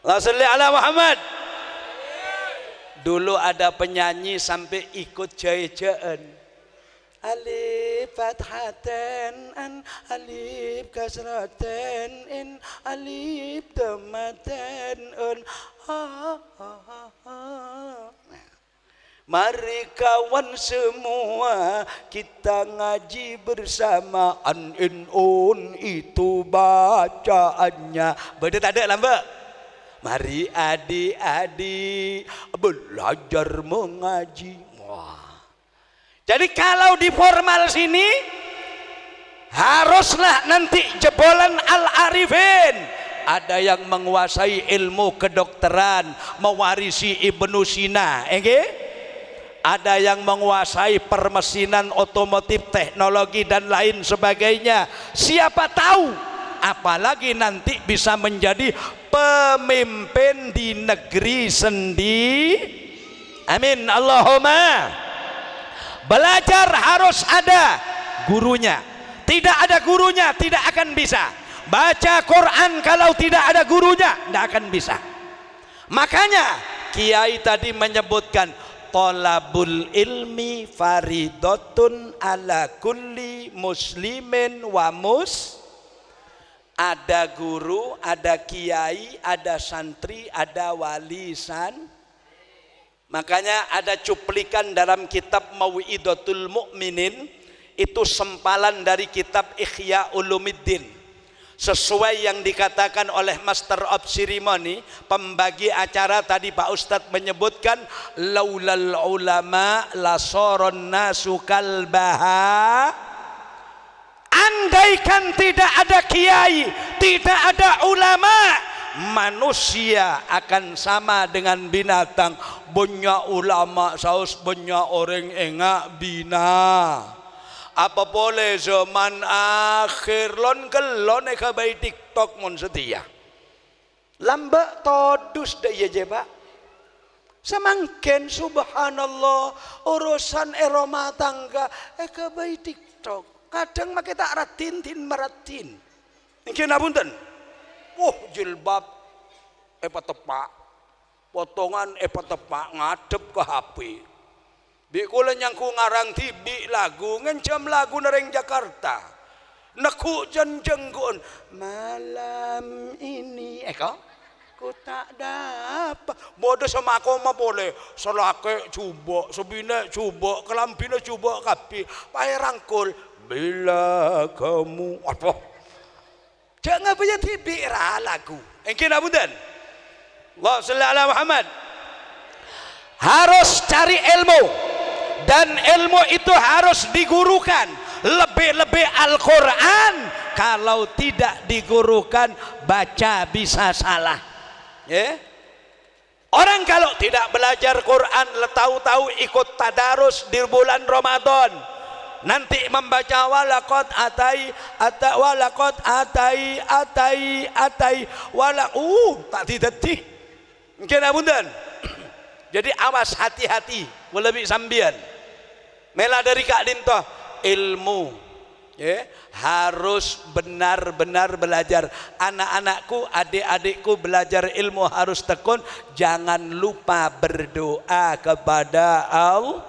Allah sholli ala Muhammad. Dulu ada penyanyi sampai ikut jaya-jayaan. Alif fathaten an, alif kasraten in, alif dhammaten un. Mari kawan semua kita ngaji bersama, an in un itu bacaannya. Beda tak ada lamba. Mari adik-adik belajar mengaji. Wah. Jadi kalau di formal sini haruslah nanti jebolan Al-Arifin. Ada yang menguasai ilmu kedokteran, mewarisi Ibnu Sina, ada yang menguasai permesinan otomotif, teknologi dan lain sebagainya. Siapa tahu apalagi nanti bisa menjadi pemimpin di negeri sendiri. Amin Allahumma. Belajar harus ada gurunya. Tidak ada gurunya tidak akan bisa. Baca Quran kalau tidak ada gurunya tidak akan bisa. Makanya Kiai tadi menyebutkan talabul ilmi faridotun ala kulli muslimin wa ada guru, ada kiai, ada santri, ada walisan. Makanya ada cuplikan dalam kitab Mau'idatul Mu'minin, itu sempalan dari kitab Ihya Ulumuddin. Sesuai yang dikatakan oleh Master of Ceremony, pembagi acara tadi Pak Ustadz menyebutkan laulal ulama lasoron nasu kalbaha. Andaikan tidak ada kiai, tidak ada ulama, manusia akan sama dengan binatang. Banyak ulama saus, banyak orang engak bina. Apa boleh zaman akhir lon kelon ekabai TikTok mon setia. Lambak todus dah ya je Pak. Semangken subhanallah urusan rumah tangga ekabai TikTok. Kadang make tak ratin maratin. Mungkin apunten. Jilbab tepak. Potongan tepak ngadep ke HP. Bikulan yang ku ngarang tibi lagu ngencam lagu nereng Jakarta. Neku jenggon malam ini ku tak dapat. Bodoh sama aku mah boleh selake coba, sebina coba, kelambina coba kapi, pakai rangkul. Bila kamu apa? Jangan punya tibi lagu. Engkin abudan. Allah sallallahu alaihi Muhammad. Harus cari ilmu. Dan ilmu itu harus digurukan. Lebih-lebih Al-Quran. Kalau tidak digurukan, baca bisa salah. Orang kalau tidak belajar Quran, tahu-tahu ikut tadarus di bulan Ramadan, nanti membaca walaqad atai wala tak dideti mungkin abundan. Jadi awas, hati-hati lebih sambian mela dari Kak Dinto ilmu ya, harus benar-benar belajar. Anak-anakku, adik-adikku belajar ilmu harus tekun. Jangan lupa berdoa kepada Allah.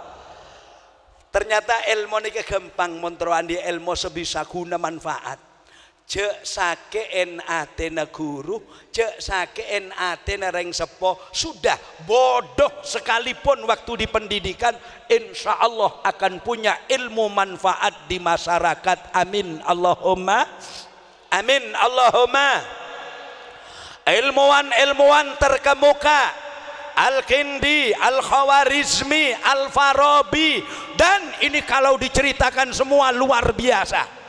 Ternyata ilmu ini gampang montroan di ilmu sebisa guna manfaat. Cek sake atena guru, cek sake atena reng sepo, sudah bodoh sekalipun waktu di pendidikan, insya Allah akan punya ilmu manfaat di masyarakat. Amin Allahumma, amin Allahumma. Ilmuwan terkemuka Al-Kindi, Al-Khawarizmi, Al-Farabi, dan ini kalau diceritakan semua luar biasa.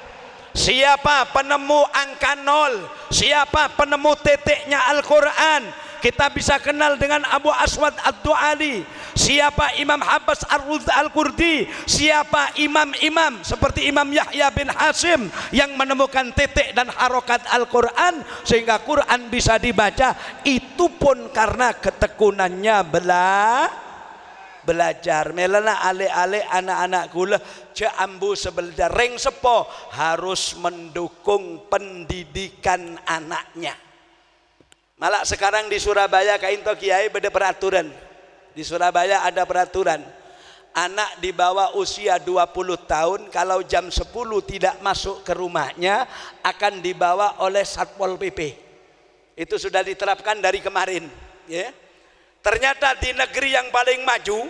Siapa penemu angka 0, siapa penemu titiknya Al-Quran, kita bisa kenal dengan Abu Aswad Ad-Du'ali. Siapa Imam Habas Al-Qurdi, siapa imam-imam seperti Imam Yahya bin Hasim yang menemukan titik dan harokat Al-Quran sehingga Quran bisa dibaca. Itu pun karena ketekunannya belajar. Melana ale-ale anak-anak kula jambu sebelda reng sepo harus mendukung pendidikan anaknya. Malah sekarang di Surabaya kainto kiai beda peraturan. Di Surabaya ada peraturan, anak di bawah usia 20 tahun kalau jam 10 tidak masuk ke rumahnya akan dibawa oleh Satpol PP. Itu sudah diterapkan dari kemarin ya. Ternyata di negeri yang paling maju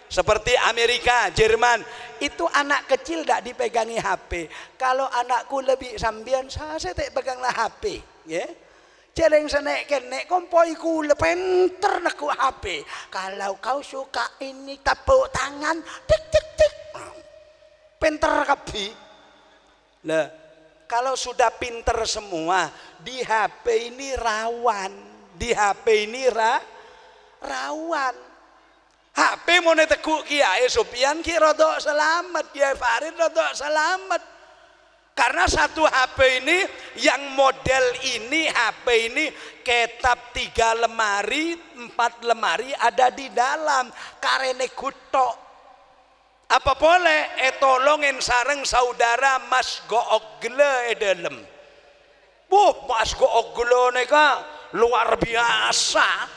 seperti Amerika, Jerman, itu anak kecil tidak dipegangi HP. Kalau anakku lebih sambian, saya tak peganglah HP ya. Cereng senek kenek kompoi kula penter naku HP. Kalau kau suka ini tepuk tangan tik tik tik. Pinter kabi. Lah, kalau sudah pinter semua di HP ini rawan. Di HP ini rawan. HP mau netekuk Kiai Sufyan ki rodok selamat, Kiai Farid rodok selamat. Karena satu HP ini yang model ini, HP ini kitab 3 lemari 4 lemari ada di dalam karene gutok. Apa boleh tolongin sareng saudara Mas Google dalam. Mas Google neka luar biasa.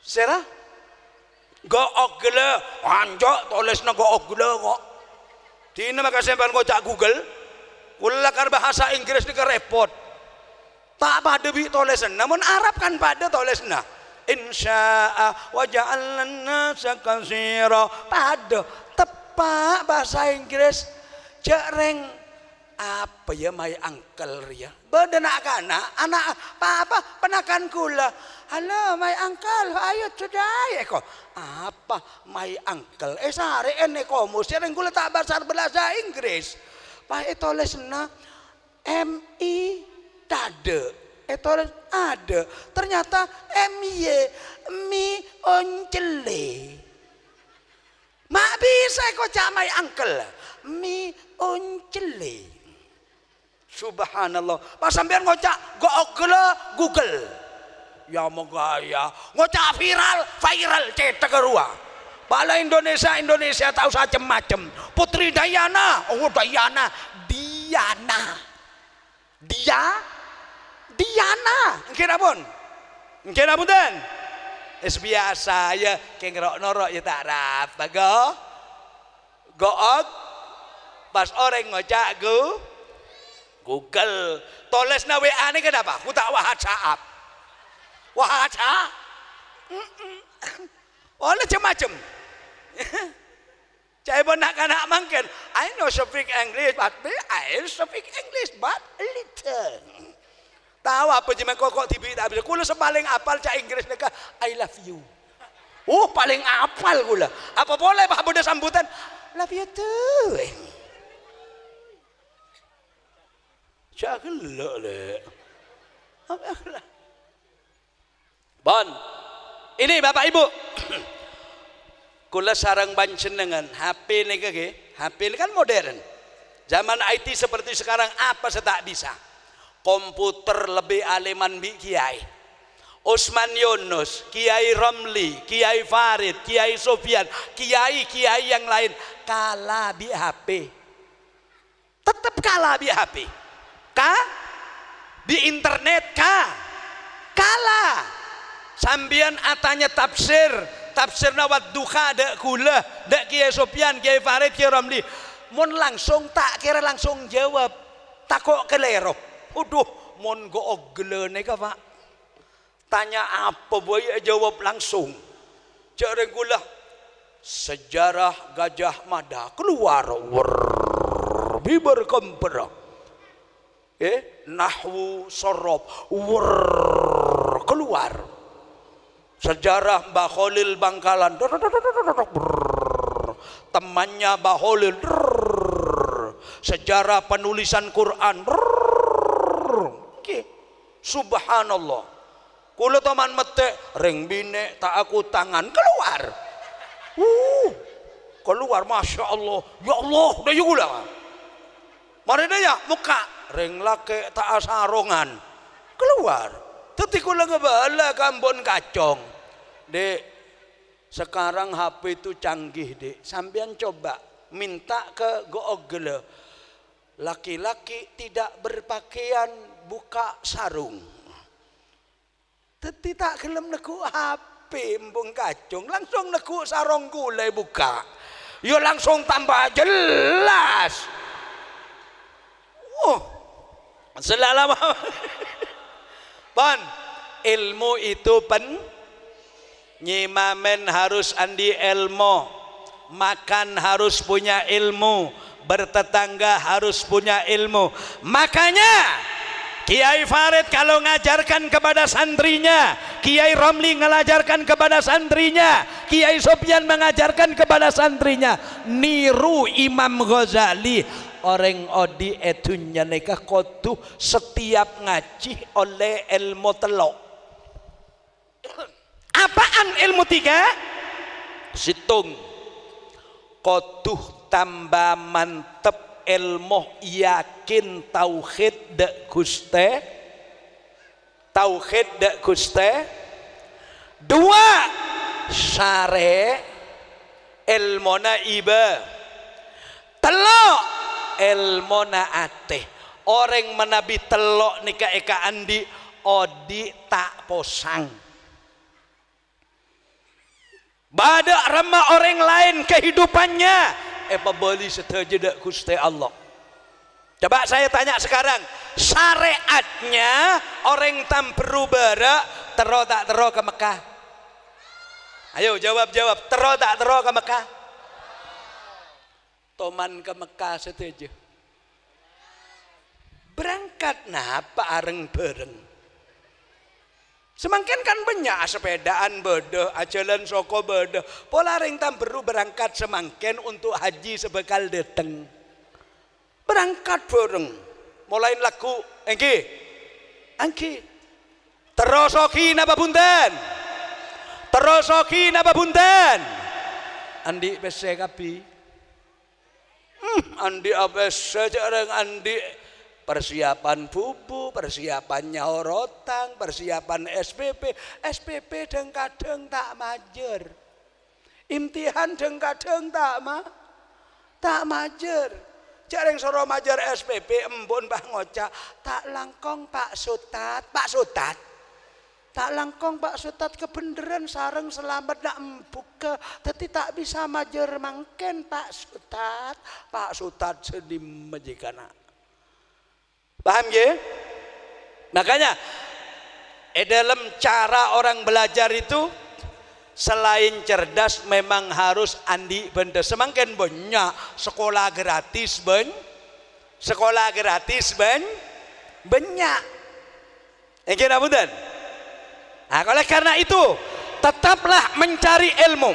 Serah Google anjok tulisna Google kok. Dina maka sampean ngocak Google. Ulakar bahasa Inggris ini repot. Tak pada bi tulisan, namun Arab kan pada tulisna. Insya'a wa ja'alna sakasira. Pada tepak bahasa Inggris. Jareng apa ya my uncle ya. Bedenak kana anak apa penakan kula. Halo my uncle, ayo sudah kok. Apa my uncle? Sare ene komus jareng kula tak bahasa Inggris. Pak etolesna MI tade etoles ada ternyata MY mi oncele mak bisa kok camai angkel mi oncele subhanallah pas sampean ngocak Google ya mogaya ngocak viral cetak kerua. Bala Indonesia tahu macam-macam. Putri Diana, Diana. Kira pun, dan es biasa ya, kengrok norok ya tak apa goog, pas orang ngocak Google, tulis na WA ini kenapa? Ku tak WhatsApp, oleh macam-macam. Saya pun nak mungkin. I know speak English, but I speak English but little. Tahu apa cuma kok tibi tak bisa. Kula sepaling apal cak Inggris mereka I love you. Paling apal kula. Apa boleh Pak Bunda sambutan love you too. Jangan le. Bon. Ini Bapak Ibu. Kula sarang panjenengan HP niki nggih HP ini kan modern. Zaman IT seperti sekarang apa saya tak bisa. Komputer lebih aliman bi kiai. Usman Yunus, Kiai Romli, Kiai Farid, Kiai Sofyan, kiai-kiai yang lain kalah bi HP. Tetap kalah bi HP. Di internet kalah. Sambian atanya tafsir nawat duha dak kula, dak Kiai Sofyan, Kiai Farid, Kiai Romli. Mun langsung tak kira langsung jawab. Takok kelero. Uduh, mon go oglene ka Pak. Tanya apa boy jawab langsung. Cara gula sejarah Gajah Mada keluar biber kempera. Nahwu sorob keluar. Sejarah Mbah Khalil Bangkalan temannya Mbah Khalil. Sejarah penulisan Quran. Subhanallah. Kula teman metek ring bine tak aku tangan keluar. Keluar Masya Allah. Ya Allah dah juga. Mari ya muka ring lake tak asarongan keluar. Teti kula ngebala kambon kacong. Dek, sekarang HP itu canggih dek. Sambian coba minta ke Google. Laki-laki tidak berpakaian buka sarung. Teti tak gelem neku HP embung kacung, langsung neku sarong gulai buka. Yo langsung tambah jelas. Selama Pan, ilmu itu nyimamen harus andi ilmu, makan harus punya ilmu, bertetangga harus punya ilmu. Makanya Kiai Farid kalau ngajarkan kepada santrinya, Kiai Romli mengajarkan kepada santrinya, Kiai Sofyan mengajarkan kepada santrinya, niru Imam Ghazali. Orang odi etunya nekah kotu setiap ngaji oleh ilmu telok. Apaan ilmu tiga? Situng kotu tambah mantep ilmu yakin tauhid dak Guste. Tauhid dak Guste. Dua syare ilmona iba. Telok ilmona ateh. Orang menabi telok nika eka andi odi tak posang. Badak remah orang lain kehidupannya. Pebeli setuju dak Gusti Allah. Coba saya tanya sekarang, syariatnya orang tam berubara tero tak tero ke Mekah? Ayo jawab, tero tak tero ke Mekah? Toman ke Mekah setuju. Berangkat nah apa areng bareng. Semakin kan banyak sepedaan bodoh, ajalan soko bodoh. Pola ring tam beru berangkat semakin untuk haji sebekal dateng. Berangkat bareng. Mulain lagu angki. Terosoki napa bunten? Terosoki napa bunten? Andi bese kapi. Andi abes jarang andi. Persiapan bubu, persiapan nyaorotang, persiapan SPP deng kadeng tak majer. Imtihan deng kadeng tak majer. Jareng soro majer SPP embun Pak Ngoca, tak langkong Pak Sutat. Tak langkong Pak Sutat kebeneran sareng selamat nak embuka, tapi tak bisa majer mangken Pak Sutat. Pak Sutat sedih majikana. Paham ya? Makanya dalam cara orang belajar itu selain cerdas memang harus andi benda. Semakin banyak sekolah gratis banyak. Yang kira betul. Nah, oleh karena itu tetaplah mencari ilmu,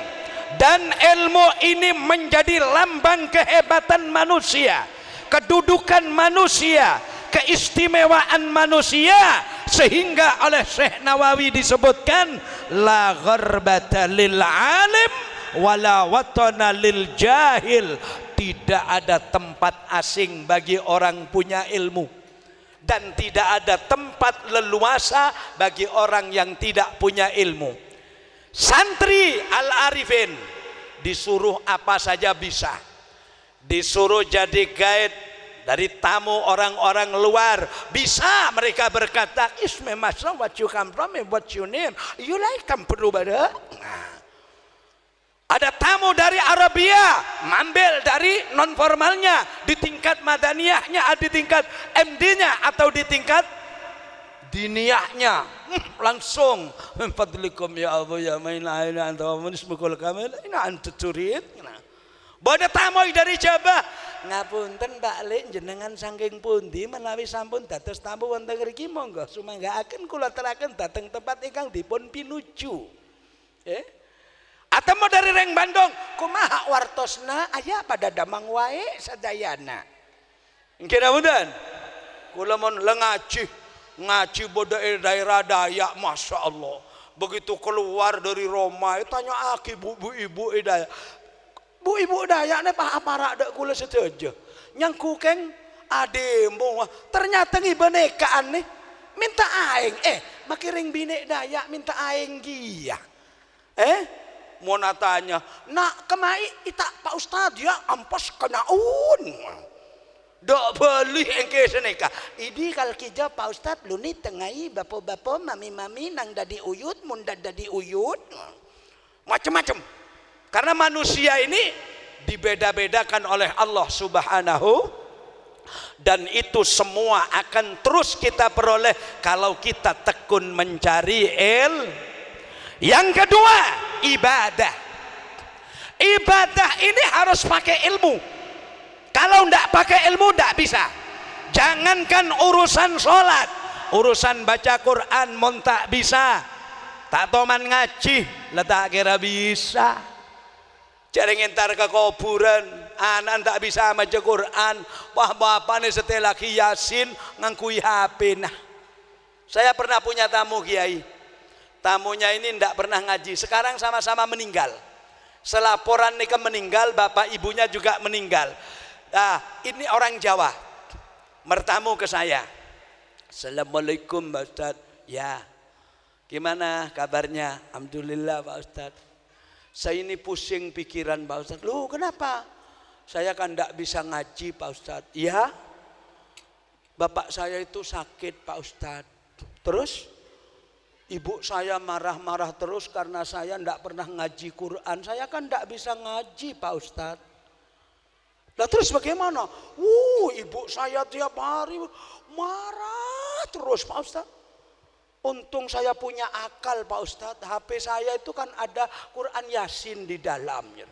dan ilmu ini menjadi lambang kehebatan manusia, kedudukan manusia, keistimewaan manusia, sehingga oleh Syekh Nawawi disebutkan la gharbata lil alim wala watana lil jahil. Tidak ada tempat asing bagi orang punya ilmu, dan tidak ada tempat leluasa bagi orang yang tidak punya ilmu. Santri al-arifin disuruh apa saja bisa, disuruh jadi guide dari tamu orang-orang luar, bisa mereka berkata, "Isme masam, what you come from, what your name, you like come perlu pada." Ada tamu dari Arabia, ngambil dari non formalnya, di tingkat madaniyahnya, di tingkat MD-nya atau di tingkat diniyahnya, langsung fadlikum ya Allah ya maina ina anta wa munismukul kamil ina anta turid. Bada tamu dari Jawa, ngapunten Pak Lek jenengan saking pundi menawi sampun dados tamu wonten mriki monggo sumanggaaken kula teraken dhateng tempat ingkang dipun pinuju. Atau mau dari Reng Bandung, kumaha wartosna aya pada damang wae sadayana. Kira mudan, kula mun ngaji boda daerah Dayak, masya Allah. Begitu keluar dari Roma, tanya aki bu ibu Dayak, bu ibu Dayak nih apa dek kula setuju. Nyang kukeng adembo, ternyata ngibenekaan nih minta aing, makiring binek Dayak minta aing gia. Mau natanya, nak kemai itak Pak Ustadz ya ampos kenaun. Dok beli engke seneka. Idi kal kija Pak Ustadz luni tengai bapo-bapo mami-mami nang dadi uyut munda dadi uyut. Macam-macam. Karena manusia ini dibeda-bedakan oleh Allah Subhanahu, dan itu semua akan terus kita peroleh kalau kita tekun mencari Yang kedua, ibadah. Ibadah ini harus pakai ilmu. Kalau tidak pakai ilmu tidak bisa. Jangankan urusan sholat, urusan baca Quran mon tak bisa. Tak toman ngaji, letak kira bisa. Cari ngintar ke kuburan, anak tak bisa baca Quran. Wah bapak nih setelah Yasin ngangkui HP. Nah, saya pernah punya tamu kiai. Tamunya ini tidak pernah ngaji, sekarang sama-sama meninggal. Selaporan nikah meninggal, bapak ibunya juga meninggal. Nah, ini orang Jawa, mertamu ke saya. Assalamualaikum Pak Ustadz. Ya, gimana kabarnya? Alhamdulillah Pak Ustadz. Saya ini pusing pikiran Pak Ustadz. Loh kenapa? Saya kan tidak bisa ngaji Pak Ustadz. Ya, bapak saya itu sakit Pak Ustadz. Terus? Ibu saya marah-marah terus karena saya tidak pernah ngaji Quran. Saya kan tidak bisa ngaji Pak Ustadz. Nah terus bagaimana? Ibu saya tiap hari marah terus Pak Ustadz. Untung saya punya akal Pak Ustadz. HP saya itu kan ada Quran Yasin di dalamnya.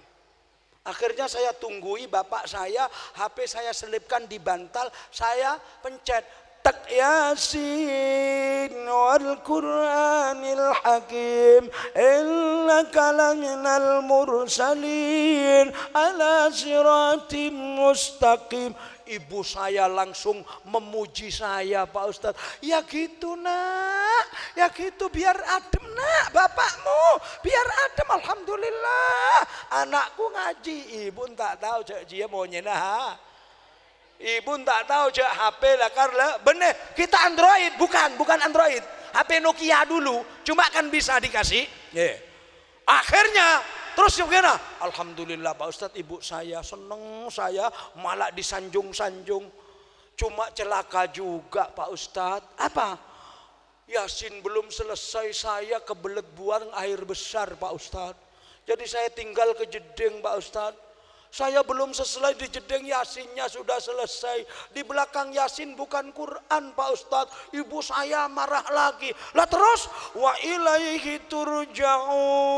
Akhirnya saya tunggui bapak saya, HP saya selipkan di bantal, saya pencet tak Yasin wal Qur'anil Hakim innaka laminal mursalin ala siratim mustaqim. Ibu saya langsung memuji saya Pak Ustadz. Ya gitu nak, ya gitu biar adem nak bapakmu, biar adem. Alhamdulillah anakku ngaji. Ibu tak tahu cak dia mau nyenah. Ibu tak tahu cak HP lah karena bener kita Android, bukan Android, HP Nokia dulu, cuma kan bisa dikasih. Akhirnya terus gimana? Alhamdulillah Pak Ustadz, ibu saya seneng, saya malah disanjung-sanjung. Cuma celaka juga Pak Ustadz. Apa? Yasin belum selesai, saya kebelet buang air besar Pak Ustadz. Jadi saya tinggal ke jeding Pak Ustadz. Saya belum selesai di jeding, Yasinnya sudah selesai. Di belakang Yasin bukan Quran Pak Ustadz. Ibu saya marah lagi. Lah terus wa ilaihi turja'un.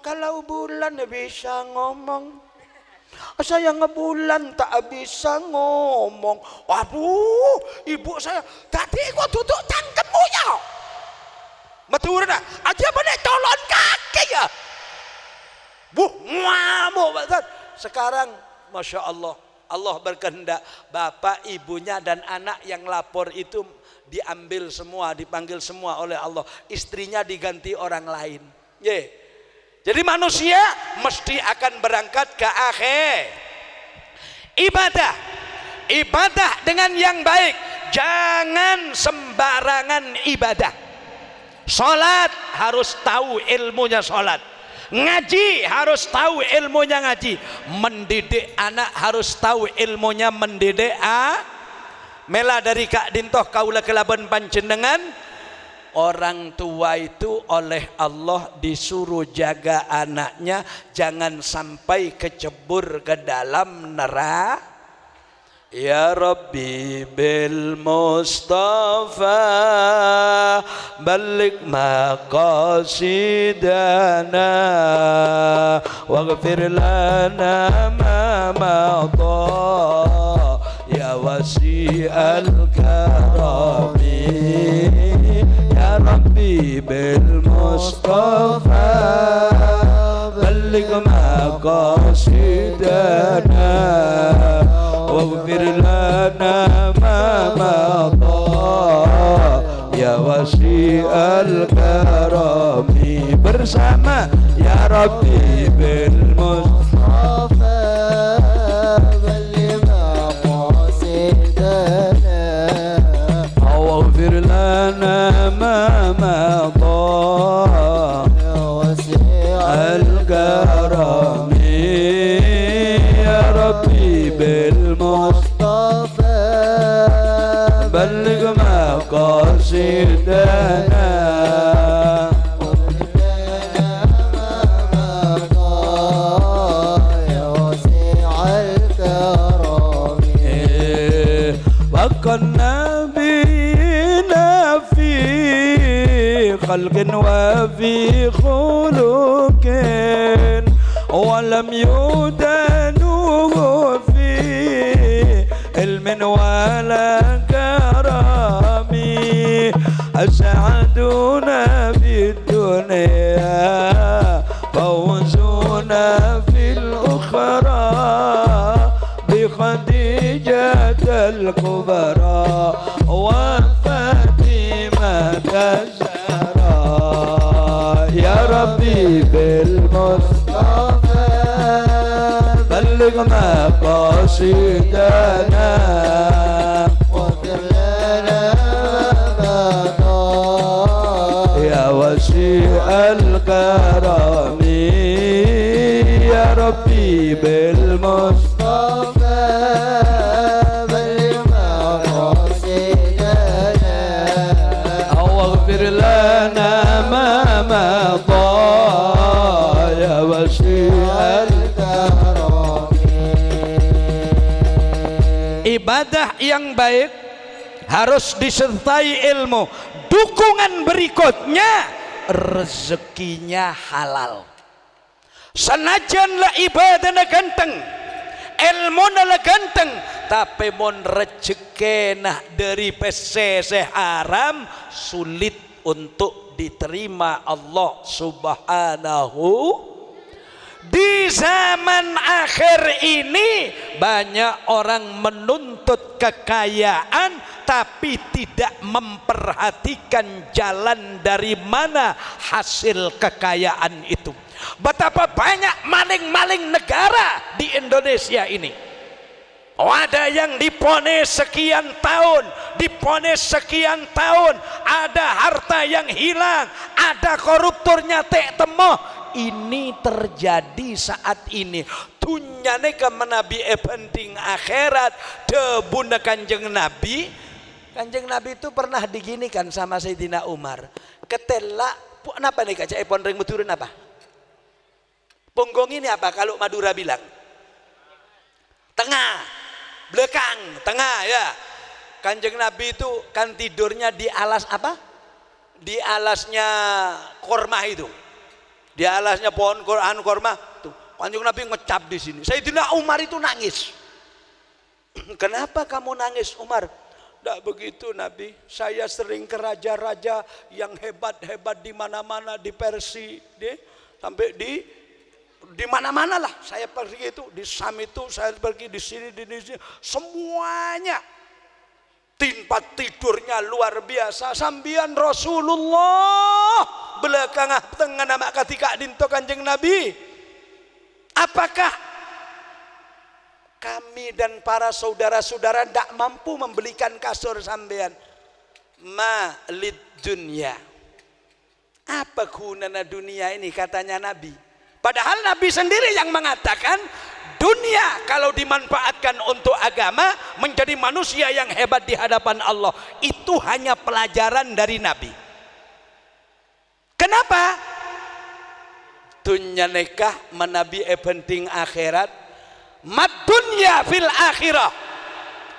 Kalau bulan bisa ngomong, saya ngebulan tak bisa ngomong. Waduh, ibu saya tadi gua duduk cangkemmu ya. Maturna aja bener colon kaki ya. Ngamuk Pak Ustadz. Sekarang Masya Allah, Allah berkehendak bapak, ibunya dan anak yang lapor itu diambil semua, dipanggil semua oleh Allah. Istrinya diganti orang lain. Jadi manusia mesti akan berangkat ke akhir. Ibadah dengan yang baik, jangan sembarangan ibadah. Salat harus tahu ilmunya salat, ngaji harus tahu ilmunya ngaji, mendidik anak harus tahu ilmunya mendidik. Mela dari Kak Dintoh kaula kelaban panjenengan, orang tua itu oleh Allah disuruh jaga anaknya jangan sampai kecebur ke dalam neraka. Ya Rabbi bil Mustafa balik maqasidana waghfir lana ma madha ya wasi'al karami ya Rabbi bil Mustafa balik maqasidana waghfir lana ma madha ya wasi'al karami bersama ya Rabbi bil Mustafa balligh maqasidana waghfir lana ma madha ya wasi'al karami ya Rabbi bil Mustafa balligh maqasidana ya wasi'al karami wa nabiyina fi khalqin wa fi khuluqin wa lam yudanuhu علم ولا كرم أسعدنا في الدنيا فوزنا في الأخرى بخديجة الكبرى وفاطمة الزهراء يا ربي بالمصطفى بلغ مقاصدنا واغفر لنا ما مضى يا وسيع الكرم يا ربي بالمصطفى بلغ مقاصدنا واغفر لنا ما مضى يا وسيع الكرم. Ibadah yang baik harus disertai ilmu. Dukungan berikutnya rezekinya halal. Senajanlah ibadahnya ganteng, ilmu na ganteng, tapi mon rezekina dari pesese haram sulit untuk diterima Allah Subhanahu. Di zaman akhir ini banyak orang menuntut kekayaan tapi tidak memperhatikan jalan dari mana hasil kekayaan itu. Betapa banyak maling-maling negara di Indonesia ini. Ada yang diponis sekian tahun, ada harta yang hilang, ada koruptornya tek temoh. Ini terjadi saat ini. Tunyane ke Nabi penting akhirat debuna Kanjeng Nabi. Kanjeng Nabi itu pernah diginikan sama Sayyidina Umar. Ketela, apa nih kaca epon ring muturun apa? Ponggong ini apa kalau Madura bilang? Tengah, belakang, tengah ya. Kanjeng Nabi itu kan tidurnya di alas apa? Di alasnya korma itu. Di alasnya pohon Quran korma tuh Kanjeng Nabi ngecap di sini. Sayyidina Umar itu nangis. Kenapa kamu nangis Umar? Tidak begitu Nabi, saya sering ke raja-raja yang hebat-hebat di mana-mana di Persia, sampai di mana-mana lah saya pergi itu, di Sam itu saya pergi, di sini semuanya tempat tidurnya luar biasa. Sambian Rasulullah belakangah tengah nama ketika dinto Kanjeng Nabi. Apakah kami dan para saudara-saudara tidak mampu membelikan kasur sampean? Ma lid dunya. Apa gunanya dunia ini, katanya Nabi. Padahal Nabi sendiri yang mengatakan dunia kalau dimanfaatkan untuk agama menjadi manusia yang hebat di hadapan Allah. Itu hanya pelajaran dari Nabi. Kenapa? Dunya nikah menabi penting akhirat. Mad dunya fil akhirah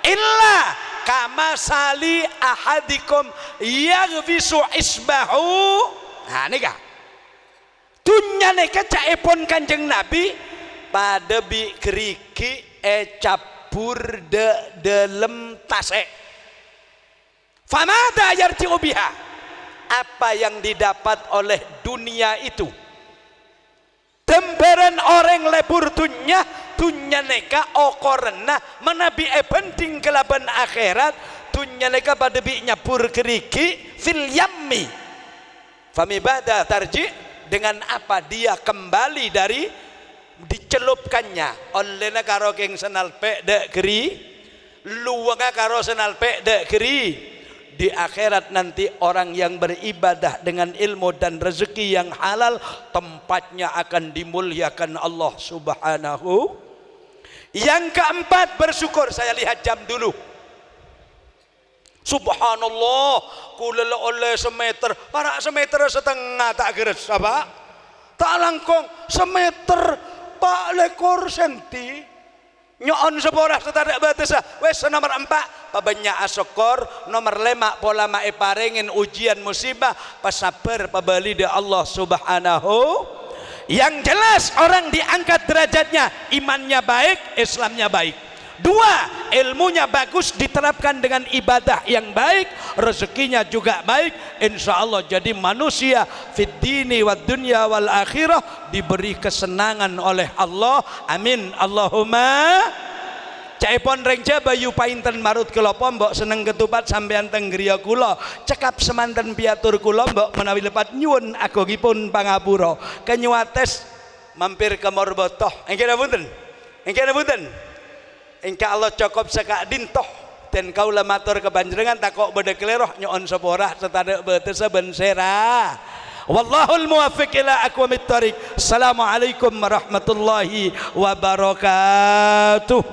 illa kama sali ahadikum yaghbisu isbahu. Nah nikah dunya nikah caepon Kanjeng Nabi pada bi keriki cabur de dalam tase. Famada yarji'u biha. Apa yang didapat oleh dunia itu? Tembaran orang lebur dunya neka okorena menabi penting kelaban akhirat. Dunya neka pada bi nyabur keriki fil yammi. Famibada tarji, dengan apa dia kembali dari dicelupkannya oleh karo keng senal pe de keri luwanga karo senal pe de keri. Di akhirat nanti orang yang beribadah dengan ilmu dan rezeki yang halal tempatnya akan dimuliakan Allah Subhanahu. Yang keempat bersyukur. Saya lihat jam dulu. Subhanallah, kulele oleh semeter, para semeter setengah tak geres apa? Tak langkong semeter pak lekor senti. Nyon seborah setadak batesa. Wes nomor 4 pabanya asokor, nomor 5 pola mae parengin ujian musibah, pasabar pabali di Allah Subhanahu. Yang jelas orang diangkat derajatnya, imannya baik, Islamnya baik. 2, ilmunya bagus diterapkan dengan ibadah yang baik, rezekinya juga baik, insya Allah jadi manusia fid dini wad dunya wal akhirah diberi kesenangan oleh Allah. Amin Allahumma. Caipon rengja bayu painten marut kula mbok seneng ketupat sampean teng griya kula, cekap semanten piatur kula mbok menawi lepat nyuwun agungipun pangapura kenyuates mampir ke Morbotoh. Engke punten. Engke punten. Engka Allah cukup sekak dintoh dan kaula matur kebanjenengan takok bede kleroh nyon seporah setada bete seben sera. Wallahul muwaffiq ila aqwamit thariq. Assalamualaikum warahmatullahi wabarakatuh.